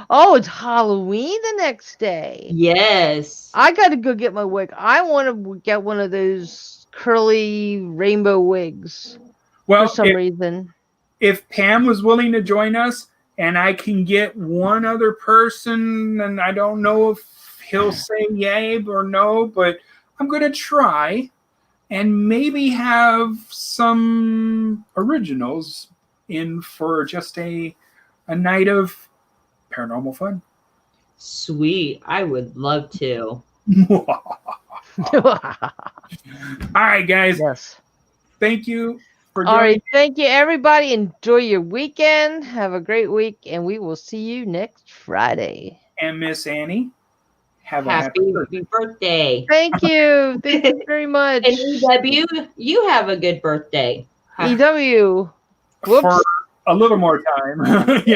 Speaker 3: Oh, it's Halloween the next day.
Speaker 1: Yes.
Speaker 3: I got to go get my wig. I want to get one of those curly rainbow wigs for some reason.
Speaker 2: If Pam was willing to join us and I can get one other person, and I don't know if he'll say yay or no, but I'm going to try and maybe have some originals in for just a night of paranormal fun.
Speaker 1: Sweet. I would love to.
Speaker 2: All right, guys.
Speaker 3: Yes.
Speaker 2: Thank you for
Speaker 3: All
Speaker 2: joining.
Speaker 3: right. Thank you, everybody. Enjoy your weekend. Have a great week, and we will see you next Friday.
Speaker 2: And Miss Annie, have a
Speaker 1: happy birthday.
Speaker 3: Thank you. Thank you very much.
Speaker 1: And EW, you have a good birthday.
Speaker 3: EW. Whoops.
Speaker 2: For a little more time. Yeah.